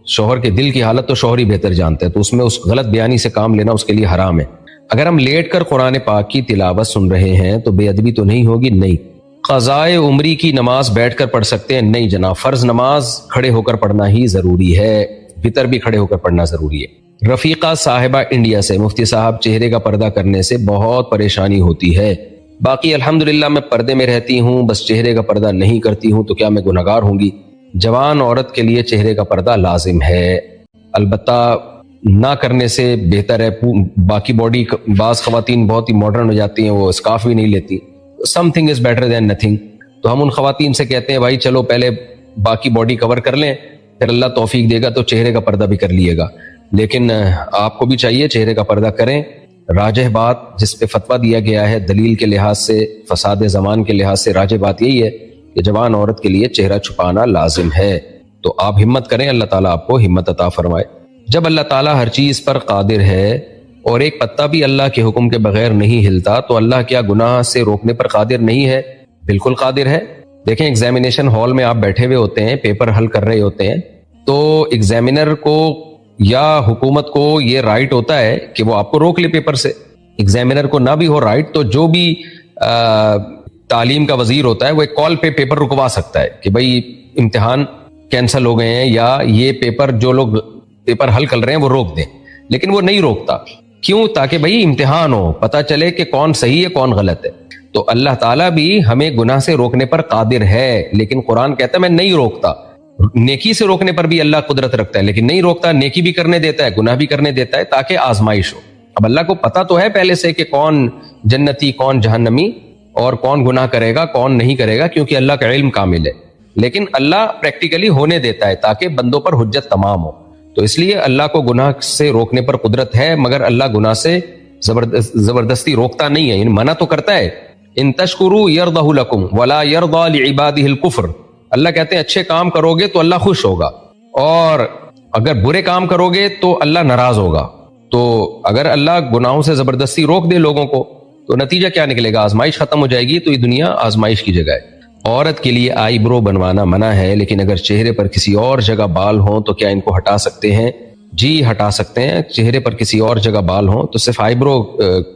شوہر کے دل کی حالت تو شوہر ہی بہتر جانتا ہے، تو اس میں اس غلط بیانی سے کام لینا اس کے لیے حرام ہے. اگر ہم لیٹ کر قرآن پاک کی تلاوت سن رہے ہیں تو بے ادبی تو نہیں ہوگی؟ نہیں. قضائے عمری کی نماز بیٹھ کر پڑھ سکتے ہیں؟ نہیں جناب، فرض نماز کھڑے ہو کر پڑھنا ہی ضروری ہے، وتر بھی کھڑے ہو کر پڑھنا ضروری ہے. رفیقہ صاحبہ انڈیا سے، مفتی صاحب چہرے کا پردہ کرنے سے بہت پریشانی ہوتی ہے، باقی الحمدللہ میں پردے میں رہتی ہوں، بس چہرے کا پردہ نہیں کرتی ہوں، تو کیا میں گنہگار ہوں گی؟ جوان عورت کے لیے چہرے کا پردہ لازم ہے، البتہ نہ کرنے سے بہتر ہے. باقی باڈی، بعض خواتین بہت ہی ماڈرن ہو جاتی ہیں، وہ اسکارف بھی نہیں لیتی. Some thing is better than nothing. تو ہم ان خواتین سے کہتے ہیں بھائی چلو پہلے باقی باڈی کور کر لیں، پھر اللہ توفیق دے گا تو چہرے کا پردہ بھی کر لیے گا. لیکن آپ کو بھی چاہیے چہرے کا پردہ کریں. راجح بات جس پہ فتویٰ دیا گیا ہے دلیل کے لحاظ سے، فساد زمان کے لحاظ سے، راجح بات یہی ہے کہ جوان عورت کے لیے چہرہ چھپانا لازم ہے. تو آپ ہمت کریں، اللہ تعالیٰ آپ کو ہمت عطا فرمائے. جب اللہ تعالیٰ ہر چیز پر قادر ہے اور ایک پتہ بھی اللہ کے حکم کے بغیر نہیں ہلتا، تو اللہ کیا گناہ سے روکنے پر قادر نہیں ہے؟ بالکل قادر ہے. دیکھیں ایگزامینیشن ہال میں آپ بیٹھے ہوئے ہوتے ہیں، پیپر حل کر رہے ہوتے ہیں، تو ایگزامینر کو یا حکومت کو یہ رائٹ ہوتا ہے کہ وہ آپ کو روک لے پیپر سے. ایگزامینر کو نہ بھی ہو رائٹ تو جو بھی تعلیم کا وزیر ہوتا ہے وہ ایک کال پہ پیپر رکوا سکتا ہے کہ بھائی امتحان کینسل ہو گئے ہیں یا یہ پیپر جو لوگ پیپر حل کر رہے ہیں وہ روک دیں. لیکن وہ نہیں روکتا. کیوں؟ تاکہ بھائی امتحان ہو، پتہ چلے کہ کون صحیح ہے کون غلط ہے. تو اللہ تعالیٰ بھی ہمیں گناہ سے روکنے پر قادر ہے، لیکن قرآن کہتا ہے میں نہیں روکتا. نیکی سے روکنے پر بھی اللہ قدرت رکھتا ہے لیکن نہیں روکتا، نیکی بھی کرنے دیتا ہے، گناہ بھی کرنے دیتا ہے تاکہ آزمائش ہو. اب اللہ کو پتہ تو ہے پہلے سے کہ کون جنتی کون جہنمی اور کون گناہ کرے گا کون نہیں کرے گا، کیونکہ اللہ کا علم کامل ہے. لیکن اللہ پریکٹیکلی ہونے دیتا ہے تاکہ بندوں پر حجت تمام ہو. تو اس لیے اللہ کو گناہ سے روکنے پر قدرت ہے، مگر اللہ گناہ سے زبردستی روکتا نہیں ہے، یعنی منع تو کرتا ہے. ان تشکروا یرضہ لکم ولا یرضى لعبادہ الکفر. اللہ کہتے ہیں اچھے کام کرو گے تو اللہ خوش ہوگا، اور اگر برے کام کرو گے تو اللہ ناراض ہوگا. تو اگر اللہ گناہوں سے زبردستی روک دے لوگوں کو تو نتیجہ کیا نکلے گا؟ آزمائش ختم ہو جائے گی. تو یہ دنیا آزمائش کی جگہ ہے. عورت کے لیے آئی برو بنوانا منع ہے، لیکن اگر چہرے پر کسی اور جگہ بال ہوں تو کیا ان کو ہٹا سکتے ہیں؟ جی ہٹا سکتے ہیں. چہرے پر کسی اور جگہ بال ہوں تو صرف آئی برو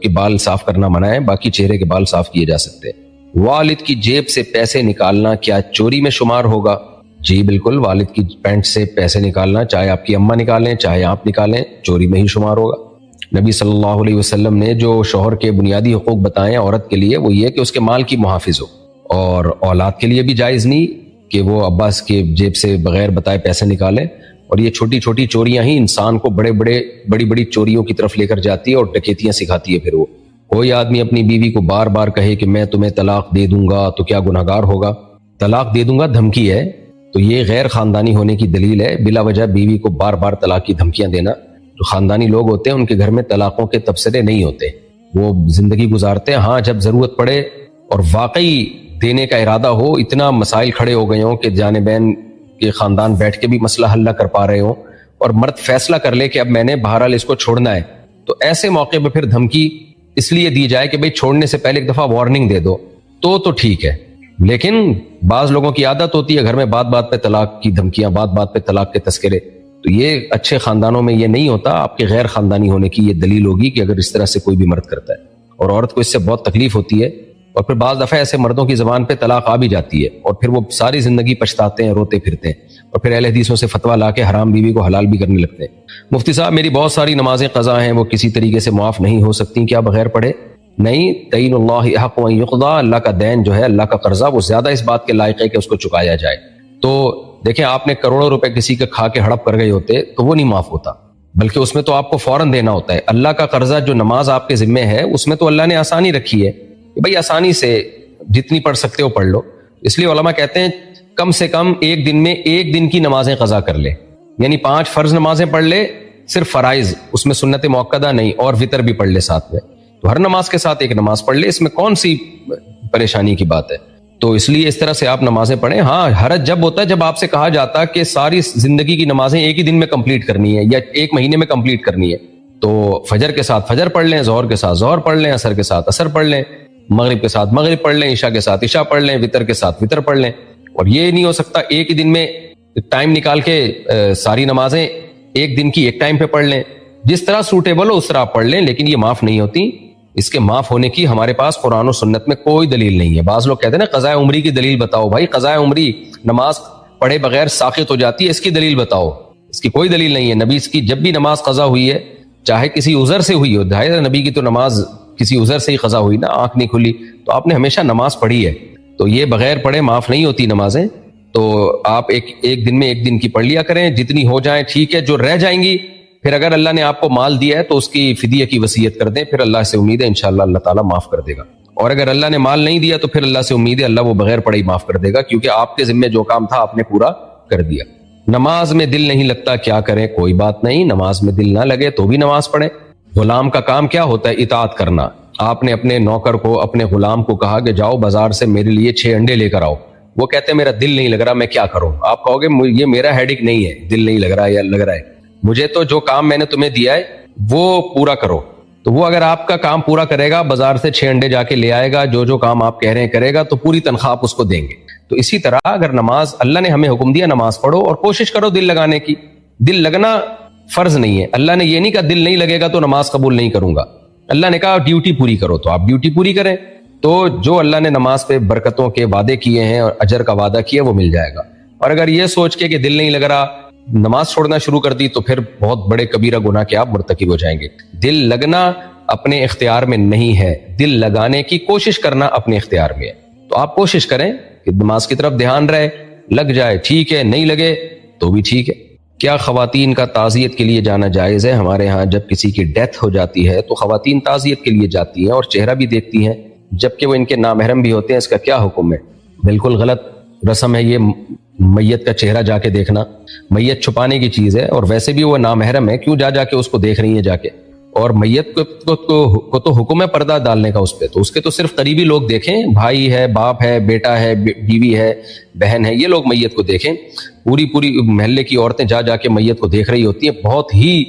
کے بال صاف کرنا منع ہے، باقی چہرے کے بال صاف کیے جا سکتے ہیں. والد کی جیب سے پیسے نکالنا کیا چوری میں شمار ہوگا؟ جی بالکل، والد کی پینٹ سے پیسے نکالنا، چاہے آپ کی اماں نکالیں چاہے آپ نکالیں، چوری میں ہی شمار ہوگا. نبی صلی اللہ علیہ وسلم نے جو شوہر کے بنیادی حقوق بتائے عورت کے لیے وہ یہ کہ اس کے مال کی محافظ ہو، اور اولاد کے لیے بھی جائز نہیں کہ وہ اباس کے جیب سے بغیر بتائے پیسے نکالیں. اور یہ چھوٹی چھوٹی چوریاں ہی انسان کو بڑی بڑی چوریوں کی طرف لے کر جاتی ہے اور ڈکیتیاں سکھاتی ہے. پھر وہ کوئی آدمی اپنی بیوی کو بار بار کہے کہ میں تمہیں طلاق دے دوں گا تو کیا گناہگار ہوگا؟ طلاق دے دوں گا دھمکی ہے، تو یہ غیر خاندانی ہونے کی دلیل ہے. بلا وجہ بیوی کو بار بار طلاق کی دھمکیاں دینا. جو خاندانی لوگ ہوتے ہیں ان کے گھر میں طلاقوں کے تبصرے نہیں ہوتے، وہ زندگی گزارتے ہیں. ہاں جب ضرورت پڑے اور واقعی دینے کا ارادہ ہو, اتنا مسائل کھڑے ہو گئے ہوں کہ جانبین کے خاندان بیٹھ کے بھی مسئلہ حل نہ کر پا رہے ہوں, اور مرد فیصلہ کر لے کہ اب میں نے بہرحال اس کو چھوڑنا ہے, تو ایسے موقع پہ پھر دھمکی اس لیے دی جائے کہ بھئی چھوڑنے سے پہلے ایک دفعہ وارننگ دے دو تو ٹھیک ہے. لیکن بعض لوگوں کی عادت ہوتی ہے گھر میں بات بات پہ طلاق کی دھمکیاں, بات بات پہ طلاق کے تذکرے, تو یہ اچھے خاندانوں میں یہ نہیں ہوتا. آپ کے غیر خاندانی ہونے کی یہ دلیل ہوگی کہ اگر اس طرح سے کوئی بھی مرد کرتا ہے, اور عورت کو اس سے بہت تکلیف ہوتی ہے, اور پھر بعض دفعہ ایسے مردوں کی زبان پہ طلاق آ بھی جاتی ہے, اور پھر وہ ساری زندگی پچھتاتے ہیں, روتے پھرتے ہیں, اور پھر اہل حدیثوں سے فتویٰ لا کے حرام بیوی کو حلال بھی کرنے لگتے ہیں. مفتی صاحب میری بہت ساری نمازیں قضا ہیں, وہ کسی طریقے سے معاف نہیں ہو سکتی, کیا بغیر پڑھے؟ نہیں, دین اللہ حق ان یقضی, اللہ کا دین جو ہے, اللہ کا قرضہ, وہ زیادہ اس بات کے لائق ہے کہ اس کو چکایا جائے. تو دیکھیں آپ نے کروڑوں روپے کسی کے کھا کے ہڑپ کر گئے ہوتے تو وہ نہیں معاف ہوتا, بلکہ اس میں تو آپ کو فوراً دینا ہوتا ہے. اللہ کا قرضہ جو نماز آپ کے ذمے ہے اس میں تو اللہ نے آسانی رکھی ہے کہ بھئی آسانی سے جتنی پڑھ سکتے ہو پڑھ لو. اس لیے علماء کہتے ہیں کم سے کم ایک دن میں ایک دن کی نمازیں قضا کر لے, یعنی 5 فرض نمازیں پڑھ لے, صرف فرائض, اس میں سنت موقدہ نہیں, اور وطر بھی پڑھ لے ساتھ میں, تو ہر نماز کے ساتھ ایک نماز پڑھ لے, اس میں کون سی پریشانی کی بات ہے. تو اس لیے اس طرح سے آپ نمازیں پڑھیں. ہاں حرج جب ہوتا ہے جب آپ سے کہا جاتا کہ ساری زندگی کی نمازیں ایک ہی دن میں کمپلیٹ کرنی ہے یا ایک مہینے میں کمپلیٹ کرنی ہے, تو فجر کے ساتھ فجر پڑھ لیں, ظہر کے ساتھ ظہر پڑھ لیں, عصر کے ساتھ عصر پڑھ لیں, مغرب کے ساتھ مغرب پڑھ لیں, عشاء کے ساتھ عشاء پڑھ لیں, وطر کے ساتھ وطر پڑھ لیں. اور یہ نہیں ہو سکتا ایک ہی دن میں ٹائم نکال کے ساری نمازیں ایک دن کی ایک ٹائم پہ پڑھ لیں. جس طرح سوٹیبل ہو اس طرح آپ پڑھ لیں, لیکن یہ معاف نہیں ہوتی. اس کے معاف ہونے کی ہمارے پاس قرآن و سنت میں کوئی دلیل نہیں ہے. بعض لوگ کہتے ہیں نا قضاء عمری کی دلیل بتاؤ. بھائی قضاء عمری نماز پڑھے بغیر ساقط ہو جاتی ہے, اس کی دلیل بتاؤ. اس کی کوئی دلیل نہیں ہے. نبی اس کی جب بھی نماز قضا ہوئی ہے, چاہے کسی عذر سے ہوئی ہو, نبی کی تو نماز کسی عذر سے ہی قضا ہوئی نا, آنکھ نہیں کھلی, تو آپ نے ہمیشہ نماز پڑھی ہے. تو یہ بغیر پڑھے معاف نہیں ہوتی نمازیں. تو آپ ایک دن میں ایک دن کی پڑھ لیا کریں, جتنی ہو جائیں ٹھیک ہے. جو رہ جائیں گی پھر اگر اللہ نے آپ کو مال دیا ہے تو اس کی فدیہ کی وصیت کر دیں, پھر اللہ سے امید ہے انشاءاللہ اللہ تعالیٰ معاف کر دے گا. اور اگر اللہ نے مال نہیں دیا تو پھر اللہ سے امید ہے اللہ وہ بغیر پڑھے ہی معاف کر دے گا, کیونکہ آپ کے ذمہ جو کام تھا آپ نے پورا کر دیا. نماز میں دل نہیں لگتا کیا کریں؟ کوئی بات نہیں, نماز میں دل نہ لگے تو بھی نماز پڑھیں. غلام کا کام کیا ہوتا ہے؟ اطاعت کرنا. آپ نے اپنے نوکر کو, اپنے غلام کو کہا کہ جاؤ بازار سے میرے لیے 6 انڈے لے کر آؤ. وہ کہتے ہیں میرا دل نہیں لگ رہا, میں کیا کروں؟ آپ کہو گے یہ میرا ہیڈک نہیں ہے, دل نہیں لگ رہا یا لگ رہا ہے, مجھے تو جو کام میں نے تمہیں دیا ہے وہ پورا کرو. تو وہ اگر آپ کا کام پورا کرے گا, بازار سے 6 انڈے جا کے لے آئے گا, جو کام آپ کہہ رہے ہیں کرے گا, تو پوری تنخواہ آپ اس کو دیں گے. تو اسی طرح اگر نماز, اللہ نے ہمیں حکم دیا نماز پڑھو اور کوشش کرو دل لگانے کی. دل لگنا فرض نہیں ہے. اللہ نے یہ نہیں کہا دل نہیں لگے گا تو نماز قبول نہیں کروں گا. اللہ نے کہا ڈیوٹی پوری کرو, تو آپ ڈیوٹی پوری کریں. تو جو اللہ نے نماز پہ برکتوں کے وعدے کیے ہیں اور اجر کا وعدہ کیا وہ مل جائے گا. اور اگر یہ سوچ کے کہ دل نہیں لگ رہا نماز چھوڑنا شروع کر دی تو پھر بہت بڑے کبیرہ گناہ کے آپ مرتکب ہو جائیں گے. دل لگنا اپنے اختیار میں نہیں ہے, دل لگانے کی کوشش کرنا اپنے اختیار میں ہے. تو آپ کوشش کریں کہ نماز کی طرف دھیان رہے, لگ جائے ٹھیک ہے, نہیں لگے تو بھی ٹھیک ہے. کیا خواتین کا تعزیت کے لیے جانا جائز ہے؟ ہمارے ہاں جب کسی کی ڈیتھ ہو جاتی ہے تو خواتین تعزیت کے لیے جاتی ہیں اور چہرہ بھی دیکھتی ہیں, جبکہ وہ ان کے نامحرم بھی ہوتے ہیں. اس کا کیا حکم ہے؟ بالکل غلط رسم ہے یہ میت کا چہرہ جا کے دیکھنا. میت چھپانے کی چیز ہے, اور ویسے بھی وہ نامحرم ہے, کیوں جا کے اس کو دیکھ رہی ہیں جا کے؟ اور میت کو تو حکم ہے پردہ ڈالنے کا اس پہ, تو اس کے تو صرف قریبی لوگ دیکھیں, بھائی ہے, باپ ہے, بیٹا ہے, بیوی ہے, بہن ہے, یہ لوگ میت کو دیکھیں. پوری محلے کی عورتیں جا کے میت کو دیکھ رہی ہوتی ہیں. بہت ہی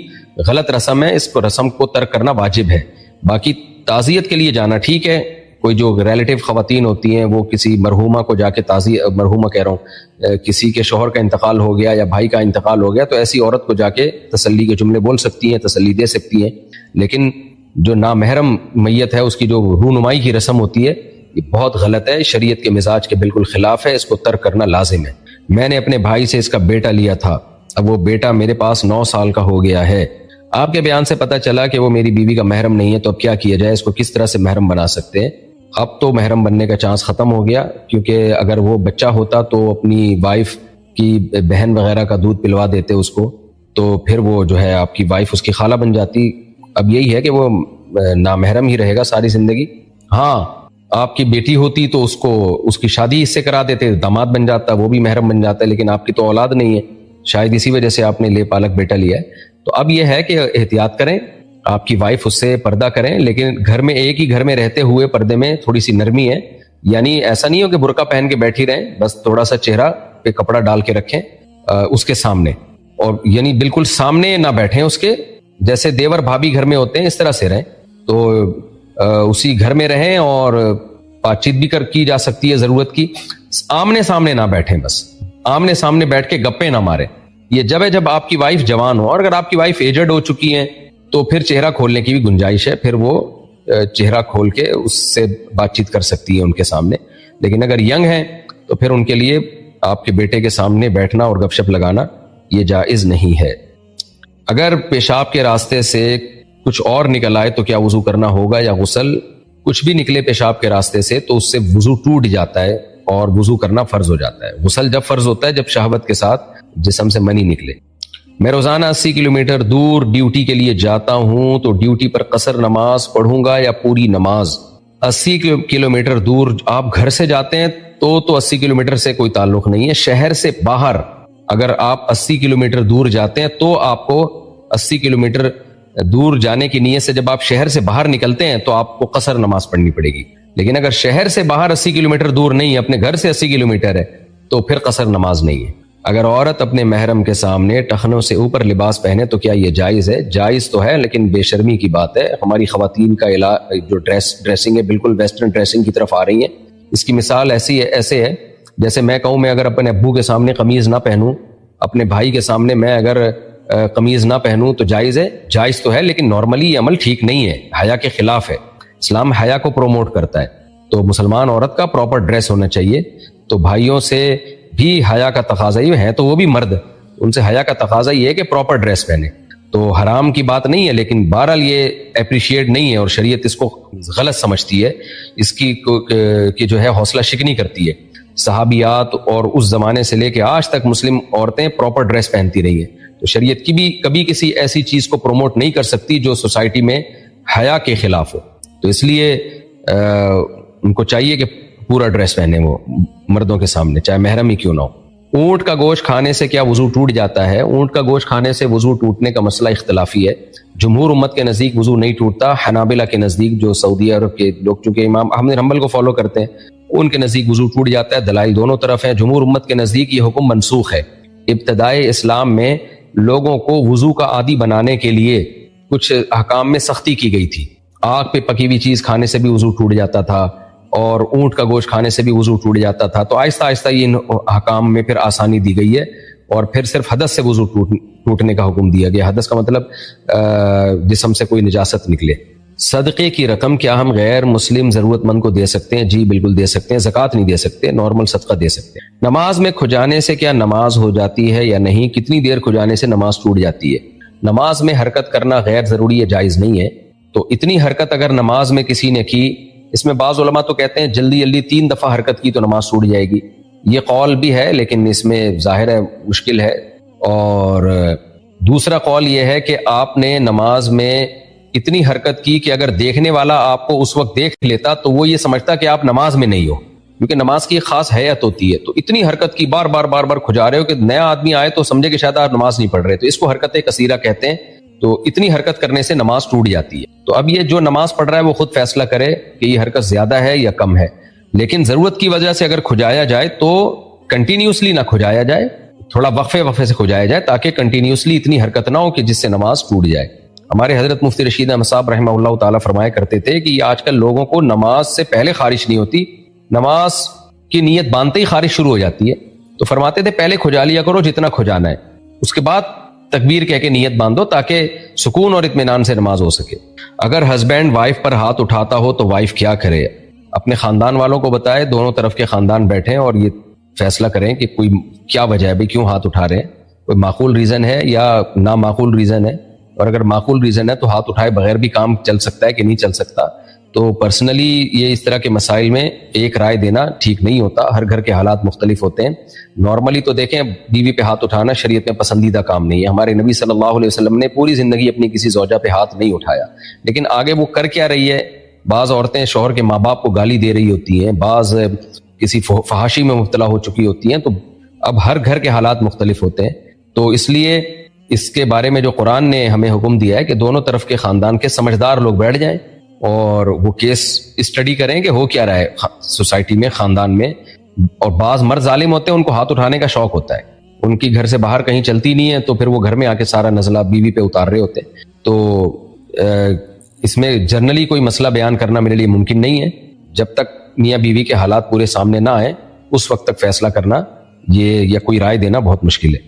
غلط رسم ہے, اس کو رسم کو ترک کرنا واجب ہے. باقی تعزیت کے لیے جانا ٹھیک ہے. کوئی جو ریلیٹیو خواتین ہوتی ہیں وہ کسی مرحومہ کو جا کے مرحومہ کہہ رہا ہوں, کسی کے شوہر کا انتقال ہو گیا یا بھائی کا انتقال ہو گیا, تو ایسی عورت کو جا کے تسلی کے جملے بول سکتی ہیں, تسلی دے سکتی ہیں. لیکن جو نامحرم میت ہے اس کی جو رونمائی کی رسم ہوتی ہے یہ بہت غلط ہے, شریعت کے مزاج کے بالکل خلاف ہے, اس کو ترک کرنا لازم ہے. میں نے اپنے بھائی سے اس کا بیٹا لیا تھا, اب وہ بیٹا میرے پاس 9 سال کا ہو گیا ہے. آپ کے بیان سے پتہ چلا کہ وہ میری بیوی کا محرم نہیں ہے, تو اب کیا کیا جائے؟ اس کو کس طرح سے محرم بنا سکتے ہیں؟ اب تو محرم بننے کا چانس ختم ہو گیا, کیونکہ اگر وہ بچہ ہوتا تو اپنی وائف کی بہن وغیرہ کا دودھ پلوا دیتے اس کو, تو پھر وہ جو ہے آپ کی وائف اس کی خالہ بن جاتی. اب یہی ہے کہ وہ نامحرم ہی رہے گا ساری زندگی. ہاں آپ کی بیٹی ہوتی تو اس کی شادی اس سے کرا دیتے, داماد بن جاتا, وہ بھی محرم بن جاتا ہے. لیکن آپ کی تو اولاد نہیں ہے, شاید اسی وجہ سے آپ نے لے پالک بیٹا لیا ہے. تو اب یہ ہے کہ احتیاط کریں, آپ کی وائف اس سے پردہ کریں, لیکن گھر میں ایک ہی گھر میں رہتے ہوئے پردے میں تھوڑی سی نرمی ہے. یعنی ایسا نہیں ہو کہ برقع پہن کے بیٹھی رہیں, بس تھوڑا سا چہرہ پہ کپڑا ڈال کے رکھیں اس کے سامنے, اور یعنی بالکل سامنے نہ بیٹھیں اس کے, جیسے دیور بھابھی گھر میں ہوتے ہیں اس طرح سے رہیں. تو اسی گھر میں رہیں اور بات چیت بھی کی جا سکتی ہے ضرورت کی. آمنے سامنے نہ بیٹھیں, بس آمنے سامنے بیٹھ کے گپے نہ ماریں. یہ جب ہے جب آپ کی وائف جوان ہو, اور اگر آپ کی وائف ایجڈ ہو چکی ہیں تو پھر چہرہ کھولنے کی بھی گنجائش ہے, پھر وہ چہرہ کھول کے اس سے بات چیت کر سکتی ہے ان کے سامنے. لیکن اگر ینگ ہیں تو پھر ان کے لیے آپ کے بیٹے کے سامنے بیٹھنا اور گپ شپ لگانا یہ جائز نہیں ہے. اگر پیشاب کے راستے سے کچھ اور نکل آئے تو کیا وضو کرنا ہوگا یا غسل؟ کچھ بھی نکلے پیشاب کے راستے سے تو اس سے وضو ٹوٹ جاتا ہے اور وضو کرنا فرض ہو جاتا ہے. غسل جب فرض ہوتا ہے جب شہوت کے ساتھ جسم سے منی نکلے. میں روزانہ 80 کلومیٹر دور ڈیوٹی کے لیے جاتا ہوں تو ڈیوٹی پر قصر نماز پڑھوں گا یا پوری نماز؟ 80 کلومیٹر دور آپ گھر سے جاتے ہیں تو 80 کلومیٹر سے کوئی تعلق نہیں ہے. شہر سے باہر اگر آپ 80 کلومیٹر دور جاتے ہیں تو آپ کو 80 کلومیٹر دور جانے کی نیت سے جب آپ شہر سے باہر نکلتے ہیں تو آپ کو قصر نماز پڑھنی پڑے گی. لیکن اگر شہر سے باہر 80 کلومیٹر دور نہیں ہے, اپنے گھر سے 80 کلومیٹر ہے, تو پھر قصر نماز نہیں ہے. اگر عورت اپنے محرم کے سامنے ٹخنوں سے اوپر لباس پہنے تو کیا یہ جائز ہے؟ جائز تو ہے لیکن بے شرمی کی بات ہے. ہماری خواتین کا جو ڈریسنگ ہے بالکل ویسٹرن ڈریسنگ کی طرف آ رہی ہیں. اس کی مثال ایسے ہے جیسے میں کہوں میں اگر اپنے ابو کے سامنے قمیض نہ پہنوں, اپنے بھائی کے سامنے میں اگر قمیض نہ پہنوں تو جائز ہے؟ جائز تو ہے لیکن نارملی یہ عمل ٹھیک نہیں ہے, حیا کے خلاف ہے. اسلام حیا کو پروموٹ کرتا ہے, تو مسلمان عورت کا پراپر ڈریس ہونا چاہیے. تو بھائیوں سے بھی حیا کا تقاضا یہ ہے, تو وہ بھی مرد, ان سے حیا کا تقاضا یہ ہے کہ پراپر ڈریس پہنے. تو حرام کی بات نہیں ہے لیکن بہرحال یہ اپریشیٹ نہیں ہے اور شریعت اس کو غلط سمجھتی ہے, اس کی کہ جو ہے حوصلہ شکنی کرتی ہے. صحابیات اور اس زمانے سے لے کے آج تک مسلم عورتیں پراپر ڈریس پہنتی رہی ہیں, تو شریعت کی بھی کبھی کسی ایسی چیز کو پروموٹ نہیں کر سکتی جو سوسائٹی میں حیا کے خلاف ہو. تو اس لیے ان کو چاہیے کہ پورا ڈریس پہنے وہ مردوں کے سامنے, چاہے محرم ہی کیوں نہ ہو. اونٹ کا گوشت کھانے سے کیا وضو ٹوٹ جاتا ہے؟ اونٹ کا گوشت کھانے سے وضو ٹوٹنے کا مسئلہ اختلافی ہے. جمہور امت کے نزدیک وضو نہیں ٹوٹتا. حنابلہ کے نزدیک, جو سعودی عرب کے لوگ چونکہ امام احمد حنبل کو فالو کرتے ہیں, ان کے نزدیک وضو ٹوٹ جاتا ہے. دلائل دونوں طرف ہیں. جمہور امت کے نزدیک یہ حکم منسوخ ہے. ابتدائے اسلام میں لوگوں کو وضو کا عادی بنانے کے لیے کچھ احکام میں سختی کی گئی تھی. آگ پہ پکی ہوئی چیز کھانے سے بھی وضو ٹوٹ جاتا تھا اور اونٹ کا گوشت کھانے سے بھی وضو ٹوٹ جاتا تھا. تو آہستہ آہستہ یہ احکام میں پھر آسانی دی گئی ہے اور پھر صرف حدث سے وضو ٹوٹنے کا حکم دیا گیا. حدث کا مطلب جسم سے کوئی نجاست نکلے. صدقے کی رقم کیا ہم غیر مسلم ضرورت مند کو دے سکتے ہیں؟ جی بالکل دے سکتے ہیں. زکوٰۃ نہیں دے سکتے, نارمل صدقہ دے سکتے ہیں. نماز میں کھجانے سے کیا نماز ہو جاتی ہے یا نہیں؟ کتنی دیر کھجانے سے نماز ٹوٹ جاتی ہے؟ نماز میں حرکت کرنا غیر ضروری ہے, جائز نہیں ہے. تو اتنی حرکت اگر نماز میں کسی نے کی, اس میں بعض علماء تو کہتے ہیں جلدی 3 دفعہ حرکت کی تو نماز ٹوٹ جائے گی. یہ قول بھی ہے لیکن اس میں ظاہر ہے مشکل ہے. اور دوسرا قول یہ ہے کہ آپ نے نماز میں اتنی حرکت کی کہ اگر دیکھنے والا آپ کو اس وقت دیکھ لیتا تو وہ یہ سمجھتا کہ آپ نماز میں نہیں ہو, کیونکہ نماز کی ایک خاص حیت ہوتی ہے. تو اتنی حرکت کی, بار بار کھجا رہے ہو کہ نیا آدمی آئے تو سمجھے کہ شاید آپ نماز نہیں پڑھ رہے, تو اس کو حرکت کثیرہ کہتے ہیں. تو اتنی حرکت کرنے سے نماز ٹوٹ جاتی ہے. تو اب یہ جو نماز پڑھ رہا ہے وہ خود فیصلہ کرے کہ یہ حرکت زیادہ ہے یا کم ہے. لیکن ضرورت کی وجہ سے اگر کھجایا جائے تو کنٹینیوسلی نہ کھجایا جائے, تھوڑا وقفے سے کھجایا جائے تاکہ کنٹینیوسلی اتنی حرکت نہ ہو کہ جس سے نماز ٹوٹ جائے. ہمارے حضرت مفتی رشید احمد صاحب رحمہ اللہ تعالیٰ فرمایا کرتے تھے کہ یہ آج کل لوگوں کو نماز سے پہلے خارش نہیں ہوتی, نماز کی نیت باندھتے ہی خارش شروع ہو جاتی ہے. تو فرماتے تھے پہلے کھجا لیا کرو جتنا کھجانا ہے, اس کے بعد تکبیر کہہ کے نیت باندھو تاکہ سکون اور اطمینان سے نماز ہو سکے. اگر ہسبینڈ وائف پر ہاتھ اٹھاتا ہو تو وائف کیا کرے؟ اپنے خاندان والوں کو بتائے, دونوں طرف کے خاندان بیٹھیں اور یہ فیصلہ کریں کہ کوئی کیا وجہ ہے, بھائی کیوں ہاتھ اٹھا رہے ہیں, کوئی معقول ریزن ہے یا نامعقول ریزن ہے. اور اگر معقول ریزن ہے تو ہاتھ اٹھائے بغیر بھی کام چل سکتا ہے کہ نہیں چل سکتا. تو پرسنلی یہ اس طرح کے مسائل میں ایک رائے دینا ٹھیک نہیں ہوتا, ہر گھر کے حالات مختلف ہوتے ہیں. نارملی تو دیکھیں بیوی پہ ہاتھ اٹھانا شریعت میں پسندیدہ کام نہیں ہے. ہمارے نبی صلی اللہ علیہ وسلم نے پوری زندگی اپنی کسی زوجہ پہ ہاتھ نہیں اٹھایا. لیکن آگے وہ کر کیا رہی ہے, بعض عورتیں شوہر کے ماں باپ کو گالی دے رہی ہوتی ہیں, بعض کسی فحاشی میں مبتلا ہو چکی ہوتی ہیں. تو اب ہر گھر کے حالات مختلف ہوتے ہیں. تو اس لیے اس کے بارے میں جو قرآن نے ہمیں حکم دیا ہے کہ دونوں طرف کے خاندان کے سمجھدار لوگ بیٹھ جائیں, اور وہ کیس اسٹڈی کریں کہ ہو کیا رہا ہے سوسائٹی میں, خاندان میں. اور بعض مرد ظالم ہوتے ہیں, ان کو ہاتھ اٹھانے کا شوق ہوتا ہے, ان کی گھر سے باہر کہیں چلتی نہیں ہے تو پھر وہ گھر میں آ کے سارا نزلہ بیوی پہ اتار رہے ہوتے ہیں. تو اس میں جنرلی کوئی مسئلہ بیان کرنا میرے لیے ممکن نہیں ہے. جب تک میاں بیوی کے حالات پورے سامنے نہ آئے اس وقت تک فیصلہ کرنا یہ یا کوئی رائے دینا بہت مشکل ہے.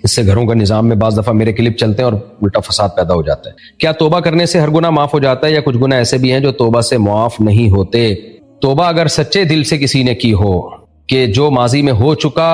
اس سے گھروں کا نظام میں بعض دفعہ میرے کلپ چلتے ہیں اور الٹا فساد پیدا ہو جاتا ہے. کیا توبہ کرنے سے ہر گناہ معاف ہو جاتا ہے, یا کچھ گناہ ایسے بھی ہیں جو توبہ سے معاف نہیں ہوتے؟ توبہ اگر سچے دل سے کسی نے کی ہو کہ جو ماضی میں ہو چکا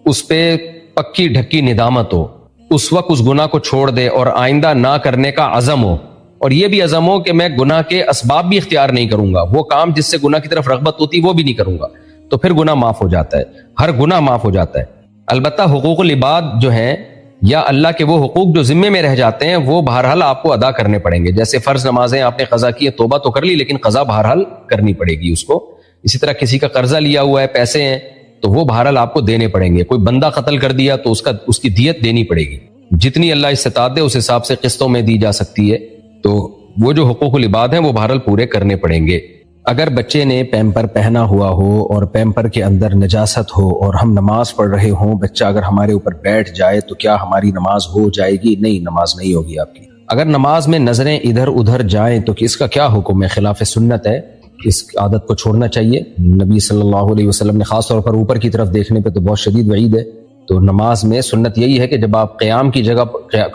اس پہ پکی ڈھکی ندامت ہو, اس وقت اس گناہ کو چھوڑ دے اور آئندہ نہ کرنے کا عزم ہو, اور یہ بھی عزم ہو کہ میں گناہ کے اسباب بھی اختیار نہیں کروں گا, وہ کام جس سے گناہ کی طرف رغبت ہوتی وہ بھی نہیں کروں گا, تو پھر گناہ معاف ہو جاتا ہے, ہر گناہ معاف ہو جاتا ہے. البتہ حقوق العباد جو ہیں یا اللہ کے وہ حقوق جو ذمے میں رہ جاتے ہیں وہ بہرحال آپ کو ادا کرنے پڑیں گے. جیسے فرض نمازیں آپ نے قضا کی ہے, توبہ تو کر لی لیکن قضا بہرحال کرنی پڑے گی اس کو. اسی طرح کسی کا قرضہ لیا ہوا ہے, پیسے ہیں, تو وہ بہرحال آپ کو دینے پڑیں گے. کوئی بندہ قتل کر دیا تو اس کی دیت دینی پڑے گی, جتنی اللہ استطاعت دے اس حساب سے قسطوں میں دی جا سکتی ہے. تو وہ جو حقوق العباد ہیں وہ بہرحال پورے کرنے پڑیں گے. اگر بچے نے پیمپر پہنا ہوا ہو اور پیمپر کے اندر نجاست ہو اور ہم نماز پڑھ رہے ہوں, بچہ اگر ہمارے اوپر بیٹھ جائے تو کیا ہماری نماز ہو جائے گی؟ نہیں, نماز نہیں ہوگی آپ کی. اگر نماز میں نظریں ادھر ادھر جائیں تو اس کا کیا حکم ہے؟ خلاف سنت ہے, اس عادت کو چھوڑنا چاہیے. نبی صلی اللہ علیہ وسلم نے خاص طور پر اوپر کی طرف دیکھنے پہ تو بہت شدید وعید ہے. تو نماز میں سنت یہی ہے کہ جب آپ قیام کی جگہ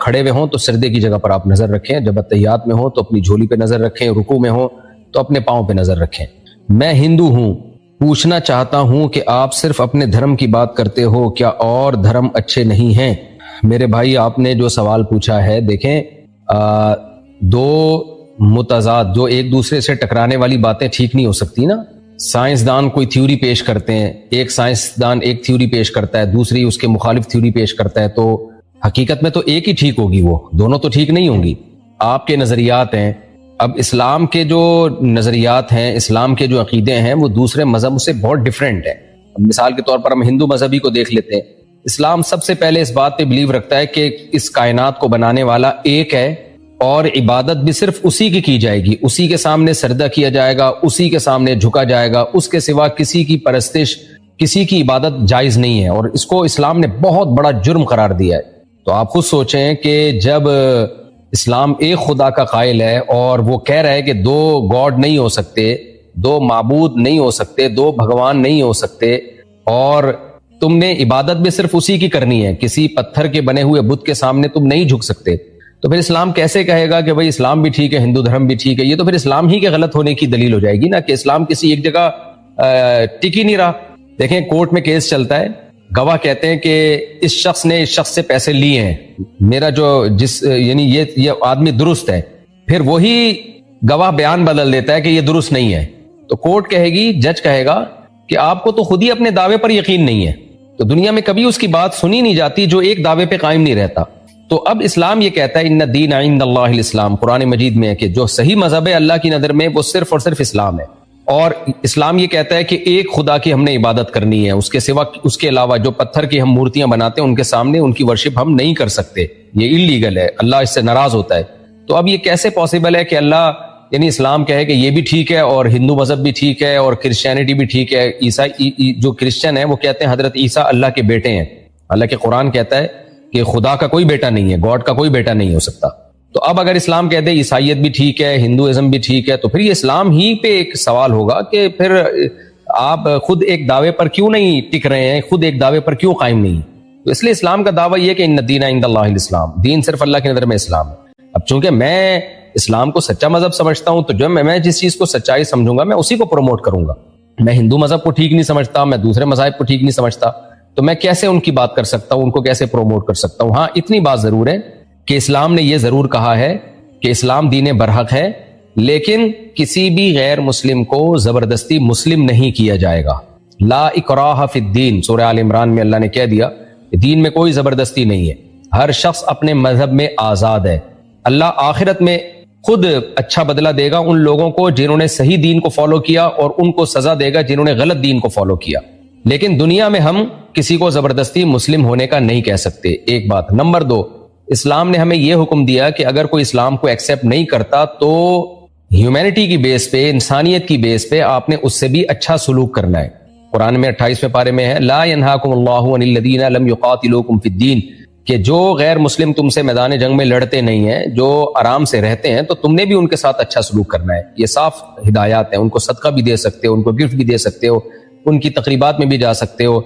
کھڑے ہوئے ہوں تو سجدے کی جگہ پر آپ نظر رکھیں, جب اتحیات میں ہوں تو اپنی جھولی پہ نظر رکھیں, رکوع میں ہوں تو اپنے پاؤں پہ نظر رکھیں. میں ہندو ہوں, پوچھنا چاہتا ہوں کہ آپ صرف اپنے دھرم کی بات کرتے ہو, کیا اور دھرم اچھے نہیں ہیں؟ میرے بھائی آپ نے جو سوال پوچھا ہے, دیکھیں دو متضاد جو ایک دوسرے سے ٹکرانے والی باتیں ٹھیک نہیں ہو سکتی نا. سائنسدان کوئی تھیوری پیش کرتے ہیں, ایک سائنسدان ایک تھیوری پیش کرتا ہے, دوسری اس کے مخالف تھیوری پیش کرتا ہے, تو حقیقت میں تو ایک ہی ٹھیک ہوگی, وہ دونوں تو ٹھیک نہیں ہوں گی. آپ کے نظریات ہیں, اب اسلام کے جو نظریات ہیں, اسلام کے جو عقیدے ہیں وہ دوسرے مذہب سے بہت ڈیفرنٹ ہیں. مثال کے طور پر ہم ہندو مذہبی کو دیکھ لیتے ہیں. اسلام سب سے پہلے اس بات پہ بلیو رکھتا ہے کہ اس کائنات کو بنانے والا ایک ہے اور عبادت بھی صرف اسی کی جائے گی, اسی کے سامنے سجدہ کیا جائے گا, اسی کے سامنے جھکا جائے گا, اس کے سوا کسی کی پرستش, کسی کی عبادت جائز نہیں ہے. اور اس کو اسلام نے بہت بڑا جرم قرار دیا ہے. تو آپ خود سوچیں کہ جب اسلام ایک خدا کا قائل ہے اور وہ کہہ رہا ہے کہ دو گاڈ نہیں ہو سکتے, دو معبود نہیں ہو سکتے, دو بھگوان نہیں ہو سکتے, اور تم نے عبادت بھی صرف اسی کی کرنی ہے, کسی پتھر کے بنے ہوئے بت کے سامنے تم نہیں جھک سکتے, تو پھر اسلام کیسے کہے گا کہ بھئی اسلام بھی ٹھیک ہے, ہندو دھرم بھی ٹھیک ہے؟ یہ تو پھر اسلام ہی کے غلط ہونے کی دلیل ہو جائے گی نا, کہ اسلام کسی ایک جگہ ٹک ہی نہیں رہا. دیکھیں کورٹ میں کیس چلتا ہے, گواہ کہتے ہیں کہ اس شخص نے اس شخص سے پیسے لیے ہیں, میرا جو یعنی یہ آدمی درست ہے, پھر وہی گواہ بیان بدل دیتا ہے کہ یہ درست نہیں ہے, تو کورٹ کہے گی, جج کہے گا کہ آپ کو تو خود ہی اپنے دعوے پر یقین نہیں ہے. تو دنیا میں کبھی اس کی بات سنی نہیں جاتی جو ایک دعوے پہ قائم نہیں رہتا. تو اب اسلام یہ کہتا ہے ان الدین عند اللہ الاسلام, قرآن مجید میں ہے کہ جو صحیح مذہب ہے اللہ کی نظر میں وہ صرف اور صرف اسلام ہے. اور اسلام یہ کہتا ہے کہ ایک خدا کی ہم نے عبادت کرنی ہے, اس کے سوا اس کے علاوہ جو پتھر کی ہم مورتیاں بناتے ہیں ان کے سامنے ان کی ورشپ ہم نہیں کر سکتے, یہ اللیگل ہے, اللہ اس سے ناراض ہوتا ہے. تو اب یہ کیسے پاسبل ہے کہ اللہ یعنی اسلام کہے کہ یہ بھی ٹھیک ہے اور ہندو مذہب بھی ٹھیک ہے اور کرسچینٹی بھی ٹھیک ہے؟ عیسائی جو کرسچن ہے وہ کہتے ہیں حضرت عیسیٰ اللہ کے بیٹے ہیں, حالانکہ قرآن کہتا ہے کہ خدا کا کوئی بیٹا نہیں ہے, گاڈ کا کوئی بیٹا نہیں ہو سکتا. تو اب اگر اسلام کہتے ہیں عیسائیت بھی ٹھیک ہے, ہندوازم بھی ٹھیک ہے, تو پھر یہ اسلام ہی پہ ایک سوال ہوگا کہ پھر آپ خود ایک دعوے پر کیوں نہیں ٹک رہے ہیں, خود ایک دعوے پر کیوں قائم نہیں. تو اس لیے اسلام کا دعویٰ یہ کہ ان الدین عند اللہ الاسلام, دین صرف اللہ کی نظر میں اسلام ہے. اب چونکہ میں اسلام کو سچا مذہب سمجھتا ہوں تو جو میں جس چیز کو سچائی سمجھوں گا میں اسی کو پروموٹ کروں گا. میں ہندو مذہب کو ٹھیک نہیں سمجھتا, میں دوسرے مذاہب کو ٹھیک نہیں سمجھتا, تو میں کیسے ان کی بات کر سکتا ہوں, ان کو کیسے پروموٹ کر سکتا ہوں؟ ہاں اتنی بات ضرور ہے کہ اسلام نے یہ ضرور کہا ہے کہ اسلام دین برحق ہے, لیکن کسی بھی غیر مسلم کو زبردستی مسلم نہیں کیا جائے گا. لا اکراہ فی الدین, سورہ آل عمران میں اللہ نے کہہ دیا کہ دین میں کوئی زبردستی نہیں ہے, ہر شخص اپنے مذہب میں آزاد ہے. اللہ آخرت میں خود اچھا بدلہ دے گا ان لوگوں کو جنہوں نے صحیح دین کو فالو کیا, اور ان کو سزا دے گا جنہوں نے غلط دین کو فالو کیا. لیکن دنیا میں ہم کسی کو زبردستی مسلم ہونے کا نہیں کہہ سکتے, ایک بات. نمبر 2, اسلام نے ہمیں یہ حکم دیا کہ اگر کوئی اسلام کو ایکسیپٹ نہیں کرتا تو ہیومینٹی کی بیس پہ، انسانیت کی بیس پہ آپ نے اس سے بھی اچھا سلوک کرنا ہے۔ قرآن میں 28ویں پارے میں ہے لا ینہاکم اللہ عن الذین لم یقاتلوکم فی الدین، کہ جو غیر مسلم تم سے میدان جنگ میں لڑتے نہیں ہیں، جو آرام سے رہتے ہیں، تو تم نے بھی ان کے ساتھ اچھا سلوک کرنا ہے۔ یہ صاف ہدایات ہیں، ان کو صدقہ بھی دے سکتے ہو، ان کو گفٹ بھی دے سکتے ہو، ان کی تقریبات میں بھی جا سکتے ہو،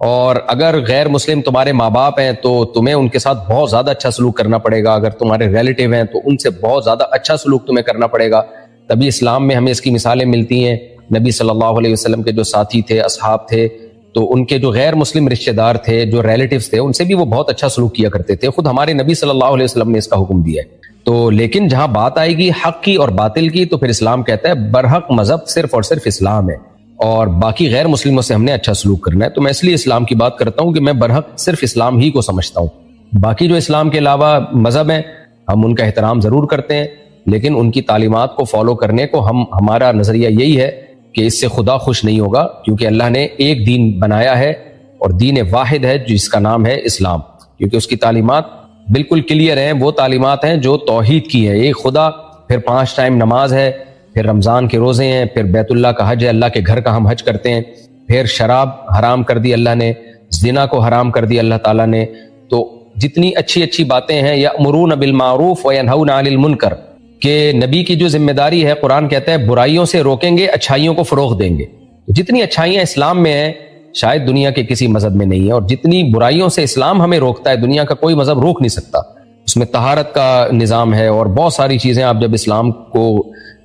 اور اگر غیر مسلم تمہارے ماں باپ ہیں تو تمہیں ان کے ساتھ بہت زیادہ اچھا سلوک کرنا پڑے گا، اگر تمہارے ریلیٹیو ہیں تو ان سے بہت زیادہ اچھا سلوک تمہیں کرنا پڑے گا۔ تبھی اسلام میں ہمیں اس کی مثالیں ملتی ہیں۔ نبی صلی اللہ علیہ وسلم کے جو ساتھی تھے، اصحاب تھے، تو ان کے جو غیر مسلم رشتہ دار تھے، جو ریلیٹیوز تھے، ان سے بھی وہ بہت اچھا سلوک کیا کرتے تھے۔ خود ہمارے نبی صلی اللہ علیہ وسلم نے اس کا حکم دیا ہے۔ تو لیکن جہاں بات آئے گی حق کی اور باطل کی، تو پھر اسلام کہتا ہے برحق مذہب صرف اور صرف اسلام ہے، اور باقی غیر مسلموں سے ہم نے اچھا سلوک کرنا ہے۔ تو میں اس لیے اسلام کی بات کرتا ہوں کہ میں برحق صرف اسلام ہی کو سمجھتا ہوں۔ باقی جو اسلام کے علاوہ مذہب ہیں، ہم ان کا احترام ضرور کرتے ہیں، لیکن ان کی تعلیمات کو فالو کرنے کو ہمارا نظریہ یہی ہے کہ اس سے خدا خوش نہیں ہوگا، کیونکہ اللہ نے ایک دین بنایا ہے اور دین واحد ہے جس کا نام ہے اسلام، کیونکہ اس کی تعلیمات بالکل کلیئر ہیں۔ وہ تعلیمات ہیں جو توحید کی ہے، ایک خدا، پھر 5 ٹائم نماز ہے، پھر رمضان کے روزے ہیں، پھر بیت اللہ کا حج ہے، اللہ کے گھر کا ہم حج کرتے ہیں، پھر شراب حرام کر دی اللہ نے، زنا کو حرام کر دی اللہ تعالیٰ نے۔ تو جتنی اچھی اچھی باتیں ہیں، یأمرون بالمعروف وینہون عن المنکر، کہ نبی کی جو ذمہ داری ہے، قرآن کہتا ہے برائیوں سے روکیں گے، اچھائیوں کو فروغ دیں گے۔ جتنی اچھائیاں اسلام میں ہیں شاید دنیا کے کسی مذہب میں نہیں ہے، اور جتنی برائیوں سے اسلام ہمیں روکتا ہے دنیا کا کوئی مذہب روک نہیں سکتا۔ اس میں طہارت کا نظام ہے اور بہت ساری چیزیں۔ آپ جب اسلام کو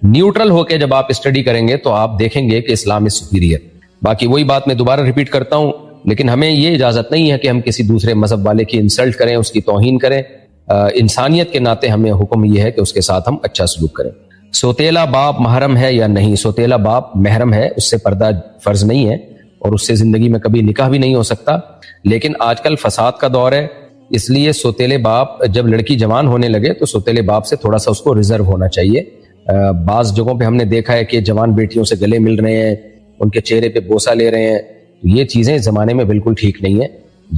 نیوٹرل ہو کے جب آپ اسٹڈی کریں گے تو آپ دیکھیں گے کہ اسلام از سپیریئر۔ باقی وہی بات میں دوبارہ ریپیٹ کرتا ہوں، لیکن ہمیں یہ اجازت نہیں ہے کہ ہم کسی دوسرے مذہب والے کی انسلٹ کریں، اس کی توہین کریں۔ انسانیت کے ناطے ہمیں حکم یہ ہے کہ اس کے ساتھ ہم اچھا سلوک کریں۔ سوتیلا باپ محرم ہے یا نہیں؟ سوتیلا باپ محرم ہے، اس سے پردہ فرض نہیں ہے، اور اس سے زندگی میں کبھی نکاح بھی نہیں ہو سکتا۔ لیکن آج کل فساد کا دور ہے، اس لیے سوتیلے باپ، جب لڑکی جوان ہونے لگے تو سوتیلے باپ سے تھوڑا سا اس کو ریزرو ہونا چاہیے۔ بعض جگہوں پہ ہم نے دیکھا ہے کہ جوان بیٹیوں سے گلے مل رہے ہیں، ان کے چہرے پہ بوسہ لے رہے ہیں، یہ چیزیں اس زمانے میں بالکل ٹھیک نہیں ہیں،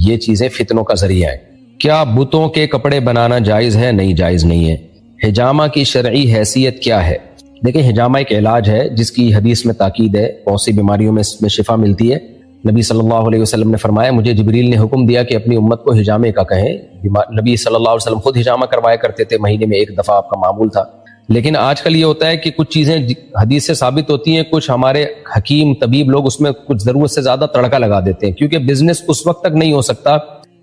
یہ چیزیں فتنوں کا ذریعہ ہے۔ کیا بتوں کے کپڑے بنانا جائز ہے؟ نہیں، جائز نہیں ہے۔ حجامہ کی شرعی حیثیت کیا ہے؟ دیکھیں، حجامہ ایک علاج ہے جس کی حدیث میں تاکید ہے، بہت سی بیماریوں میں اس میں شفا ملتی ہے۔ نبی صلی اللہ علیہ وسلم نے فرمایا، مجھے جبریل نے حکم دیا کہ اپنی امت کو حجامے کا کہیں۔ نبی صلی اللہ علیہ وسلم خود حجامہ کروایا کرتے تھے، مہینے میں 1 دفعہ آپ کا معمول تھا۔ لیکن آج کل یہ ہوتا ہے کہ کچھ چیزیں حدیث سے ثابت ہوتی ہیں، کچھ ہمارے حکیم طبیب لوگ اس میں کچھ ضرورت سے زیادہ تڑکا لگا دیتے ہیں، کیونکہ بزنس اس وقت تک نہیں ہو سکتا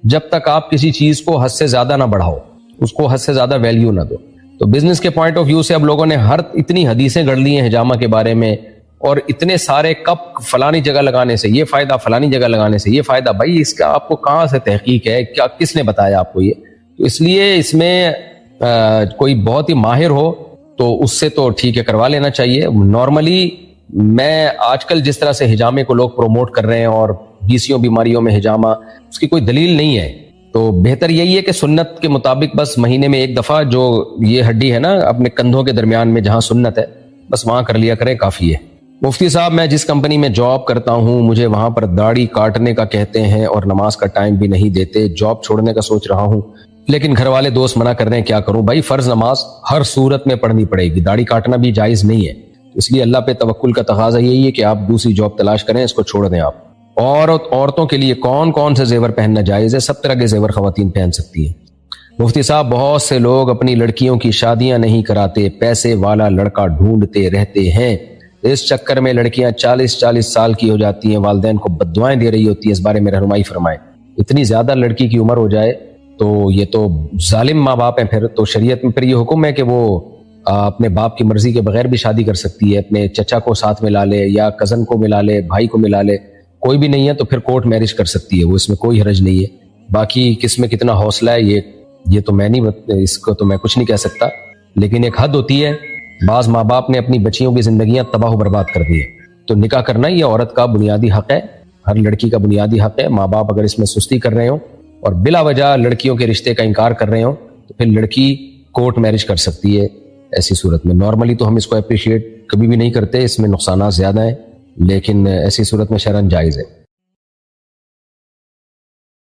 جب تک آپ کسی چیز کو حد سے زیادہ نہ بڑھاؤ، اس کو حد سے زیادہ ویلیو نہ دو۔ تو بزنس کے پوائنٹ آف ویو سے اب لوگوں نے اتنی حدیثیں گڑھ لی ہیں حجامہ کے بارے میں، اور اتنے سارے کپ فلانی جگہ لگانے سے یہ فائدہ، فلانی جگہ لگانے سے یہ فائدہ۔ بھائی اس کا آپ کو کہاں سے تحقیق ہے؟ کیا کس نے بتایا آپ کو یہ؟ تو اس لیے اس میں کوئی بہت ہی ماہر ہو تو اس سے تو ٹھیک ہے، کروا لینا چاہیے۔ نارملی میں آج کل جس طرح سے حجامے کو لوگ پروموٹ کر رہے ہیں اور 20 بیماریوں میں حجامہ، اس کی کوئی دلیل نہیں ہے۔ تو بہتر یہی ہے کہ سنت کے مطابق بس مہینے میں 1 دفعہ جو یہ ہڈی ہے نا اپنے کندھوں کے درمیان میں جہاں سنت ہے، بس وہاں کر لیا کریں، کافی ہے۔ مفتی صاحب، میں جس کمپنی میں جاب کرتا ہوں مجھے وہاں پر داڑھی کاٹنے کا کہتے ہیں اور نماز کا ٹائم بھی نہیں دیتے۔ جاب چھوڑنے کا سوچ رہا ہوں لیکن گھر والے دوست منع کر رہے ہیں، کیا کروں؟ بھائی فرض نماز ہر صورت میں پڑھنی پڑے گی، داڑھی کاٹنا بھی جائز نہیں ہے، اس لیے اللہ پہ توکل کا تقاضا یہی ہے کہ آپ دوسری جاب تلاش کریں، اس کو چھوڑ دیں آپ۔ عورتوں کے لیے کون کون سے زیور پہننا جائز ہے؟ سب طرح کے زیور خواتین پہن سکتی ہیں۔ مفتی صاحب، بہت سے لوگ اپنی لڑکیوں کی شادیاں نہیں کراتے، پیسے والا لڑکا ڈھونڈتے رہتے ہیں، اس چکر میں لڑکیاں 40 سال کی ہو جاتی ہیں، والدین کو بددعائیں دے رہی ہوتی ہیں، اس بارے میں رہنمائی فرمائیں۔ اتنی زیادہ لڑکی کی عمر ہو جائے تو یہ تو ظالم ماں باپ ہیں، پھر تو شریعت میں پھر یہ حکم ہے کہ وہ اپنے باپ کی مرضی کے بغیر بھی شادی کر سکتی ہے، اپنے چچا کو ساتھ ملا لے یا کزن کو ملا لے، بھائی کو ملا لے، کوئی بھی نہیں ہے تو پھر کورٹ میرج کر سکتی ہے، وہ اس میں کوئی حرج نہیں ہے۔ باقی کس میں کتنا حوصلہ ہے یہ تو میں نہیں، اس کو تو میں کچھ نہیں کہہ سکتا، لیکن ایک حد ہوتی ہے۔ بعض ماں باپ نے اپنی بچیوں کی زندگیاں تباہ و برباد کر دی ہے، تو نکاح کرنا یہ عورت کا بنیادی حق ہے، ہر لڑکی کا بنیادی حق ہے۔ ماں باپ اگر اس میں سستی کر رہے ہوں اور بلا وجہ لڑکیوں کے رشتے کا انکار کر رہے ہوں تو پھر لڑکی کورٹ میرج کر سکتی ہے ایسی صورت میں۔ نارملی تو ہم اس کو اپریشیٹ کبھی بھی نہیں کرتے، اس میں نقصانات زیادہ ہیں، لیکن ایسی صورت میں شرعاً جائز ہے۔